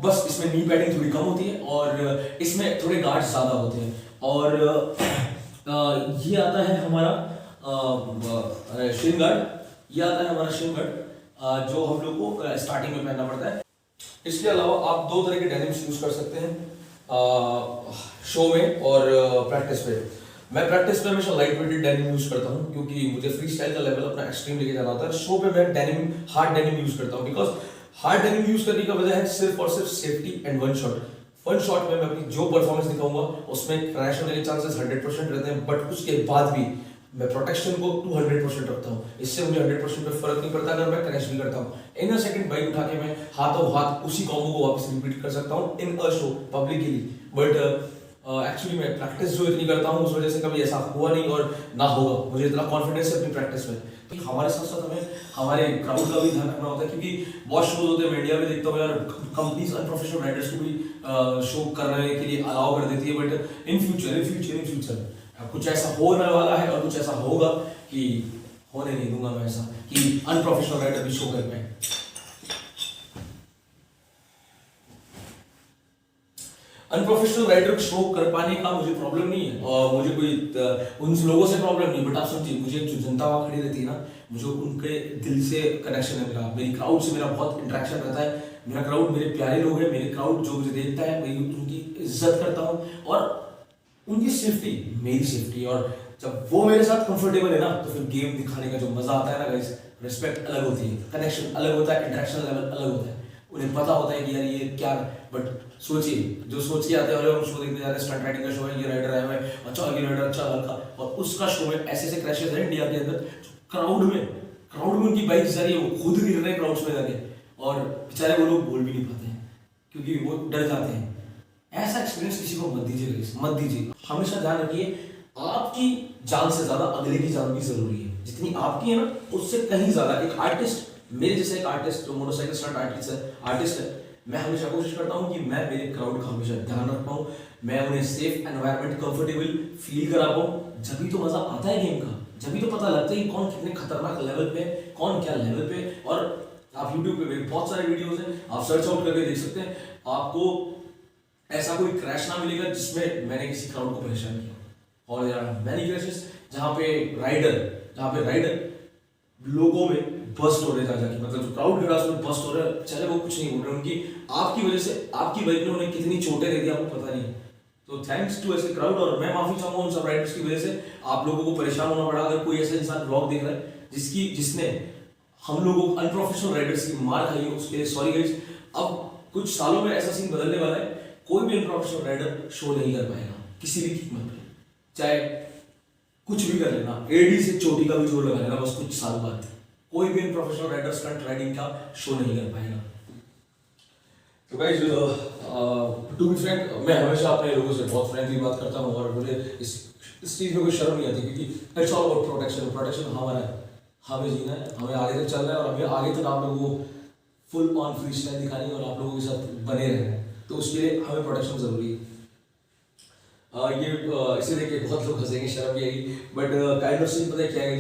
बस इसमें नी पैडिंग थोड़ी कम होती है और इसमें थोड़े गार्ड्स ज्यादा होते हैं। और ये आता है हमारा शिन गार्ड, ये आता है हमारा शिन गार्ड जो हम लोग को स्टार्टिंग में पहनना पड़ता है। इसके अलावा आप 2 तरह के डेनिम्स यूज कर सकते हैं शो में और प्रैक्टिस पे। मैं प्रैक्टिस में हमेशा लाइट वेटेड डेनिम यूज करता हूँ, क्योंकि मुझे फ्री स्टाइल का लेवल अपना एक्सट्रीम लेके जाना होता है। शो पे मैं डेनिम, हार्ड डेनिम यूज करता हूँ, बिकॉज हार्ड डेनिम यूज करने का वजह है सिर्फ और सिर्फ सेफ्टी एंड वन शॉट में मैं अपनी जो परफॉर्मेंस दिखाऊंगा उसमें क्रैश होने के चांसेस 100% रहते हैं, बट उसके बाद भी मैं प्रोटेक्शन को 200% रखता हूँ। इससे मुझे 100% पे फर्क नहीं पड़ता अगर मैं क्रैश भी करता हूँ। इन अ सेकंड बाइक उठा के मैं हाथों हाथ उसी कॉम्बो को वापस रिपीट कर सकता हूँ in a show publicly. But actually मैं प्रैक्टिस जो इतनी करता हूँ उस वजह से कभी ऐसा हुआ नहीं और ना होगा। मुझे इतना कॉन्फिडेंस है अपनी प्रैक्टिस में। तो हमारे साथ साथ हमें हमारे क्राउड का भी ध्यान रखना होता है, क्योंकि बहुत शोज होते हैं, मैं इंडिया में देखता हूँ यार, कंपनीज अनप्रोफेशनल राइडर्स को भी शो करने के लिए अलाउ कर देती है, बट इन फ्यूचर कुछ ऐसा होने वाला है और कुछ ऐसा होगा कि होने नहीं दूंगा मैं ऐसा कि अनप्रोफेशनल राइडर भी शो कर पाए। अनप्रोफेशनल राइडर को शो कर पाने का मुझे प्रॉब्लम नहीं है और मुझे कोई उन लोगों से प्रॉब्लम नहीं, बट आप समझिए मुझे जो जनता वहां खड़ी रहती है ना, मुझे उनके दिल से कनेक्शन है मेरा, मेरी क्राउड से मेरा बहुत इंटरेक्शन रहता है। मेरा क्राउड मेरे प्यारे लोग हैं, मेरे क्राउड जो मुझे देखता है मैं उनकी इज्जत करता हूँ और उनकी सेफ्टी मेरी सेफ्टी, और जब वो मेरे साथ कंफर्टेबल है ना तो फिर गेम दिखाने का जो मजा आता है ना गाइस, रिस्पेक्ट अलग होती है, कनेक्शन अलग होता है, इंटरेक्शन लेवल अलग होता है। उन्हें पता होता है कि यार ये क्या है, बट सोचिए जो सोच के आते हैं और शो देखते जा रहे हैं, स्टंट राइडिंग का शो है, ये राइडर आया हुआ है, अच्छा ये राइडर अच्छा हल्का, और उसका शो में ऐसे ऐसे क्रैशेस है इंडिया के अंदर, क्राउड में उनकी बाइक जा रही है, वो खुद गिर रहे हैं क्राउड्स में जाके, और बेचारे वो लोग बोल भी नहीं पाते हैं क्योंकि वो डर जाते हैं। ऐसा एक्सपीरियंस किसी को मत दीजिए गाइस, मत दीजिए। हमेशा ध्यान रखिए आपकी जान से ज्यादा अगले की जान भी जरूरी है, जितनी आपकी है ना उससे कहीं ज्यादा। एक आर्टिस्ट, मेरे जैसे एक आर्टिस्ट जो मोटरसाइकिल स्टंट आर्टिस्ट है, मैं हमेशा कोशिश करता हूँ कि मैं मेरे क्राउड का हमेशा ध्यान रख पाऊँ, मैं उन्हें सेफ एनवायरनमेंट कंफर्टेबल फील करा पाऊँ। जब भी तो मजा आता है गेम का, जब भी तो पता लगता है कि कौन कितने खतरनाक लेवल पे, कौन क्या लेवल पे। और आप यूट्यूब पे बहुत सारे वीडियोस हैं, आप सर्च आउट करके देख सकते हैं, आपको ऐसा कोई क्रैश ना मिलेगा जिसमें मैंने किसी क्राउड को परेशान किया। और यार मैनी क्रैशेस जहाँ पे राइडर लोगों में बस्ट हो रहे जा जाके, मतलब जो क्राउड खड़ा उसमें बस्ट हो रहा है, चले वो कुछ नहीं बोल रहे, उनकी आपकी वजह से आपकी बाइक ने उन्हें कितनी चोटें दे दी आपको पता नहीं। तो थैंक्स टू ऐसे क्राउड, और मैं माफी चाहूंगा उन सब राइडर्स की वजह से आप लोगों को परेशान होना पड़ा। अगर कोई ऐसा इंसान ब्लॉग देख रहा है जिसने हम लोगों अनप्रोफेशनल राइडर्स की मार खाई हो, उसके लिए सॉरी गाइस। अब कुछ सालों में ऐसा सीन बदलने वाला है, कोई भी अनप्रोफेशनल राइडर शो नहीं कर पाएगा किसी भी कीमत पे, चाहे कुछ भी कर लेना, एडी से चोटी का भी जोर लगा लेना, बस कुछ साल बाद कोई भी प्रोफेशनल राइडर स्टंट राइडिंग का शो नहीं कर पाएगा। तो गाइस टू बी फ्रैंक, मैं हमेशा अपने लोगों से बहुत फ्रैंकली बात करता हूँ, और मुझे इस चीज़ में कोई शर्म नहीं आती, क्योंकि इट्स ऑल अबाउट प्रोटेक्शन हमारा है, हमें जीना है, हमें आगे तक चलना है, और हमें आगे तक आप लोगों को फुल ऑन फ्री स्टाइल दिखानी है और आप लोगों के साथ बने रहना है, तो उसके लिए हमें प्रोटेक्शन जरूरी है। इसे देख के बहुत लोग हंसेंगे, शर्म भी आएगी, बट काइंड ऑफ सीन पता है क्या है,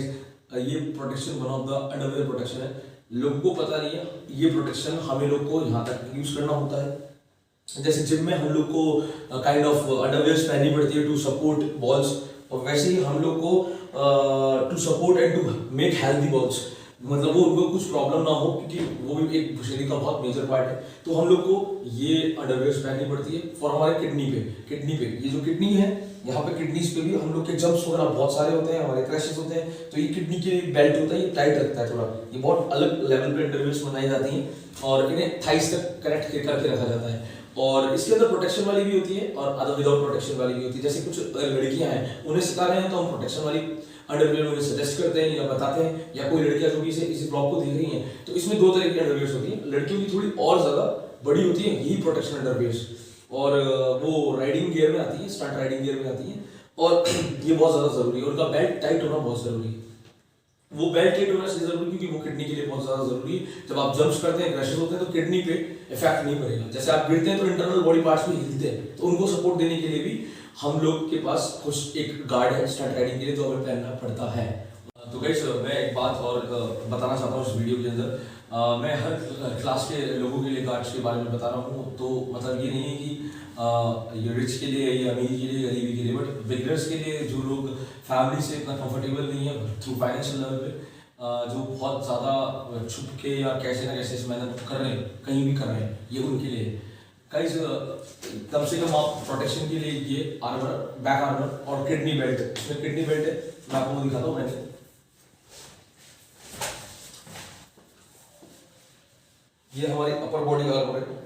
ये protection one of the underwear protection है। लोगों को पता नहीं है ये प्रोटेक्शन हमें लोग को यहाँ तक यूज करना होता है। जैसे जिम में हम लोग को काइंड ऑफ अंडरवेयर पहननी पड़ती है टू सपोर्ट बॉल्स, और वैसे ही हम लोग को to support and to make healthy balls, मतलब वो उनको कुछ प्रॉब्लम ना हो, क्योंकि वो भी एक शरीर का बहुत मेजर पार्ट है। तो हम लोग को ये अंडरवेयर पहननी पड़ती है फॉर हमारे किडनी पे ये जो किडनी है, यहाँ पे किडनीज पे भी हम लोग के जम्प्स वगैरह बहुत सारे होते हैं, हमारे क्रैशेस होते हैं, तो ये किडनी के बेल्ट होता है, ये टाइट रखता है थोड़ा, ये बहुत अलग लेवल पे अंडरवेयर्स बनाई जाती हैं, और इन्हें थाइस तक कनेक्ट करके रखा जाता है। और इसके अंदर प्रोटेक्शन वाली भी होती है और अदर विदाउट प्रोटेक्शन वाली भी होती है। जैसे कुछ लड़कियां हैं, उन्हें सिखा रहे हैं तो हम प्रोटेक्शन वाली अंडरवियर उन्हें सजेस्ट करते हैं या बताते हैं, या कोई लड़कियां जो भी इस ब्लॉग को देख रही हैं, तो इसमें दो तरह की अंडरवियर्स होती हैं। लड़कियों की थोड़ी और ज्यादा बड़ी होती है यही प्रोटेक्शन अंडरवियर्स, और वो राइडिंग गियर में आती है, स्टंट राइडिंग गियर में आती है, और ये बहुत ज्यादा जरूरी है। उनका बेल्ट टाइट होना बहुत जरूरी है। वो बेल्ट टाइट होना इसलिए जरूरी क्योंकि वो किडनी के लिए बहुत ज्यादा जरूरी है। जब आप जंप्स करते हैं, क्रैशेस होते हैं, तो किडनी पे इफेक्ट नहीं पड़ेगा। जैसे आप गिरते हैं तो इंटरनल बॉडी पार्ट्स भी हिलते हैं, तो उनको सपोर्ट देने के लिए भी हम लोग के पास कुछ एक गार्ड है स्टंट राइडिंग के लिए, जो हमें पहनना पड़ता है। तो गाइस मैं एक बात और बताना चाहता हूँ इस वीडियो के अंदर, मैं हर क्लास के लोगों के लिए गार्ड्स के बारे में बता रहा हूँ। तो मतलब ये नहीं है कि ये रिच के लिए या अमीर के लिए गरीबी के लिए, बट बिगनर्स के लिए, जो लोग फैमिली से इतना कंफर्टेबल नहीं है थ्रू फाइनेंशियल लेवल पे, जो बहुत ज़्यादा छुप के या कैसे ना कैसे मेहनत कर रहे हैं, कहीं भी कर रहे हैं, ये उनके लिए गाइस कम से कम आप प्रोटेक्शन के लिए ये आर्मर, बैक आर्मर और किडनी बेल्ट, इसमें किडनी बेल्ट है, मैं आपको दिखाता हूँ। मैंने ये हमारी अपर बॉडी का आर्मर है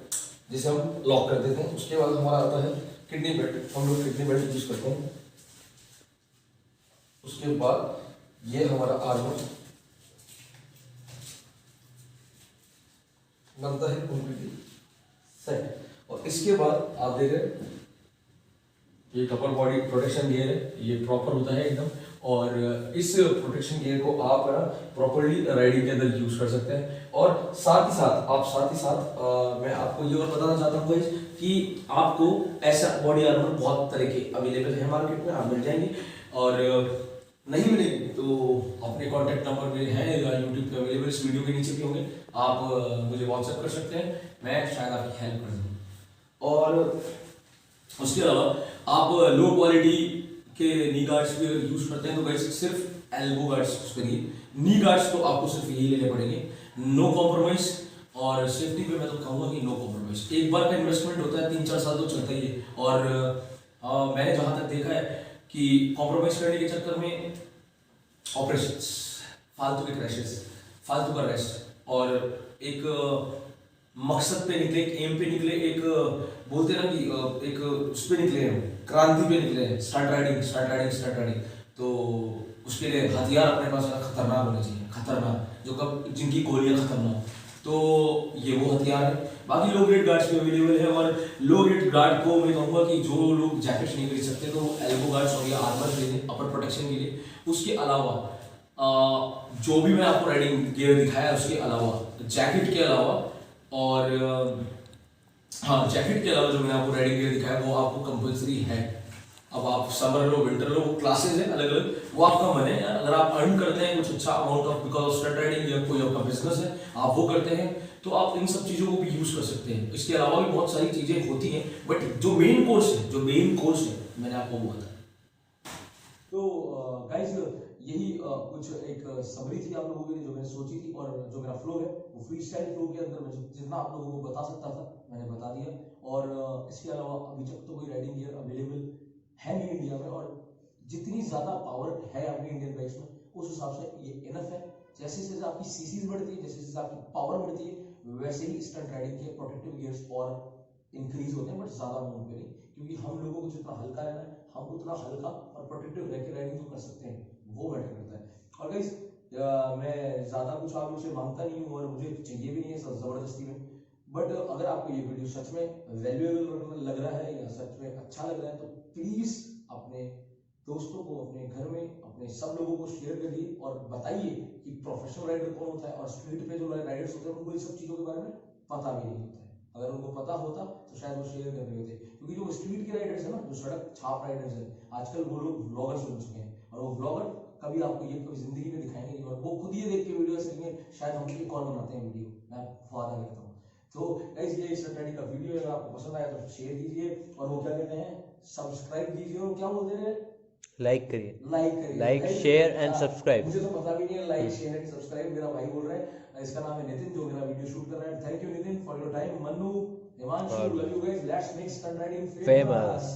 जिसे हम लॉक कर देते हैं। उसके बाद हमारा आता है किडनी बेल्ट, हम लोग किडनी बेल्ट यूज करते हैं। उसके बाद ये हमारा आर्मर बनता है कंप्लीटली सेट, और इसके बाद आप देख रहे हैं ये अपर बॉडी प्रोटेक्शन गियर है, ये प्रॉपर होता है एकदम, और इस प्रोटेक्शन गियर को आप प्रॉपर्ली राइडिंग के अंदर यूज कर सकते हैं। और साथ ही साथ मैं आपको ये और बताना चाहता हूँ गाइस कि आपको ऐसा बॉडी आर्मर बहुत तरह के अवेलेबल है मार्केट में, आप मिल जाएंगे, और नहीं मिलेंगे तो अपने कॉन्टैक्ट नंबर मेरे हैं या यूट्यूब पे अवेलेबल, इस वीडियो के नीचे भी होंगे, आप मुझे व्हाट्सएप कर सकते हैं, मैं शायद आपकी हेल्प कर दूँ। और उसके अलावा आप लो क्वालिटी के नी गार्ड्स भी यूज करते हैं तो गाइस सिर्फ एल्बो गार्ड्स करिए, नी गार्ड्स तो आपको सिर्फ यही लेने पड़ेंगे, नो कॉम्प्रोमाइज। और सेफ्टी पे मैं तो कहूँगा कि नो कॉम्प्रोमाइज। एक बार का इन्वेस्टमेंट होता है, 3-4 साल तो चलता ही है, और मैंने जहां तक देखा है कि कॉम्प्रोमाइज करने के चक्कर में ऑपरेशंस, फालतू के क्रैशेस, फालतू का रेस्ट, और एक मकसद पे निकले, एक एम पे निकले, एक बोलते हैं ना कि एक उस पे निकले हैं, क्रांति पे निकले हैं, स्टार्ट राइडिंग। तो उसके लिए हथियार अपने पास खतरनाक होने चाहिए, खतरनाक, जो कब जिनकी गोलियां खतरनाक। तो ये वो हथियार है। बाकी लो ग्रेड गार्ड्स भी अवेलेबल है, और लो ग्रेड गार्ड को मैं कहूँगा कि जो लोग जैकेट्स नहीं खरीद सकते तो एल्बो गार्ड्स और या आर्मर खरीदें अपर प्रोटेक्शन के लिए। उसके अलावा जो भी मैं आपको राइडिंग गियर दिखाया उसके अलावा, जैकेट के अलावा, और हाँ जैकेट के अलावा जो मैंने आपको राइडिंग गियर दिखाया वो आपको कंपलसरी है। अब आप समर लो विंटर लो, क्लासेस है अलग अलग, वो आपका मन है यार। अगर आप अर्न करते हैं कुछ अच्छा amount of because of stunt riding, या कोई आपका बिजनेस है आप वो करते हैं, तो आप इन सब चीज़ों को भी यूज़ कर सकते हैं। इसके अलावा भी बहुत सारी चीज़ें होती हैं, बट जो मेन कोर्स है मैंने आपको वो बताया। तो गाइस यही कुछ एक समरी थी आप लोगों के लिए जो मैंने सोची थी, और जो मेरा फ्लो है वो फ्री स्टाइल फ्लो के अंदर मैं जितना आप लोगों को बता सकता था मैंने बता दिया। और इसके अलावा अभी तक तो कोई राइडिंग गियर अवेलेबल है नहीं इंडिया में, और जितनी ज्यादा पावर है अपनी इंडियन बाइक्स में उस हिसाब से ये इनफ है। जैसे जैसे आपकी सीसीज बढ़ती है, जैसे जैसे आपकी पावर बढ़ती है, वैसे ही स्टंट राइडिंग के प्रोटेक्टिव गियर्स और इंक्रीज होते हैं, बट ज्यादा अमाउंट पे नहीं, क्योंकि हम लोगों को जितना हल्का रहना है हम उतना हल्का और प्रोटेक्टिव रह के राइडिंग जो कर सकते हैं वो मैटर करता है। और गाइस मैं ज्यादा कुछ आप लोग से मांगता नहीं हूँ और मुझे चाहिए भी नहीं है जबरदस्ती में, बट अगर आपको ये वीडियो सच में वैल्यूएबल लग रहा है या सच में अच्छा लग रहा है तो प्लीज अपने दोस्तों को, अपने घर में, अपने सब लोगों को शेयर करिए और बताइए कि प्रोफेशनल राइडर कौन होता है, और स्ट्रीट पे जो राइडर्स होते हैं उनको इन सब चीजों के बारे में पता भी नहीं होता है। अगर उनको पता होता तो शायद वो शेयर कर रहे होते, क्योंकि जो स्ट्रीट के राइडर्स है ना, जो सड़क छाप राइडर्स है, आजकल वो लोग व्लॉगर्स बन चुके हैं, और वो व्लॉगर कभी आपको ये कभी जिंदगी में दिखाएंगे नहीं, और वो खुद ये देख के वीडियो ऐसे शायद हम एक और बनाते हैं वीडियो, मैं वादा करता हूँ। तो गाइस ये स्टंट का वीडियो अगर आपको पसंद आया तो शेयर कीजिए, और वो क्या कहते हैं सब्सक्राइब कीजिए, और क्या बोलते हैं लाइक करिए, like like share and subscribe. मुझे तो पता भी नहीं है लाइक शेयर एंड सब्सक्राइब, मेरा भाई बोल रहा है, इसका नाम है नितिन जो मेरा वीडियो शूट कर रहा है। Thank you Nitin for your time. Mannu, Himanshu, love you guys, let's make stunt riding famous.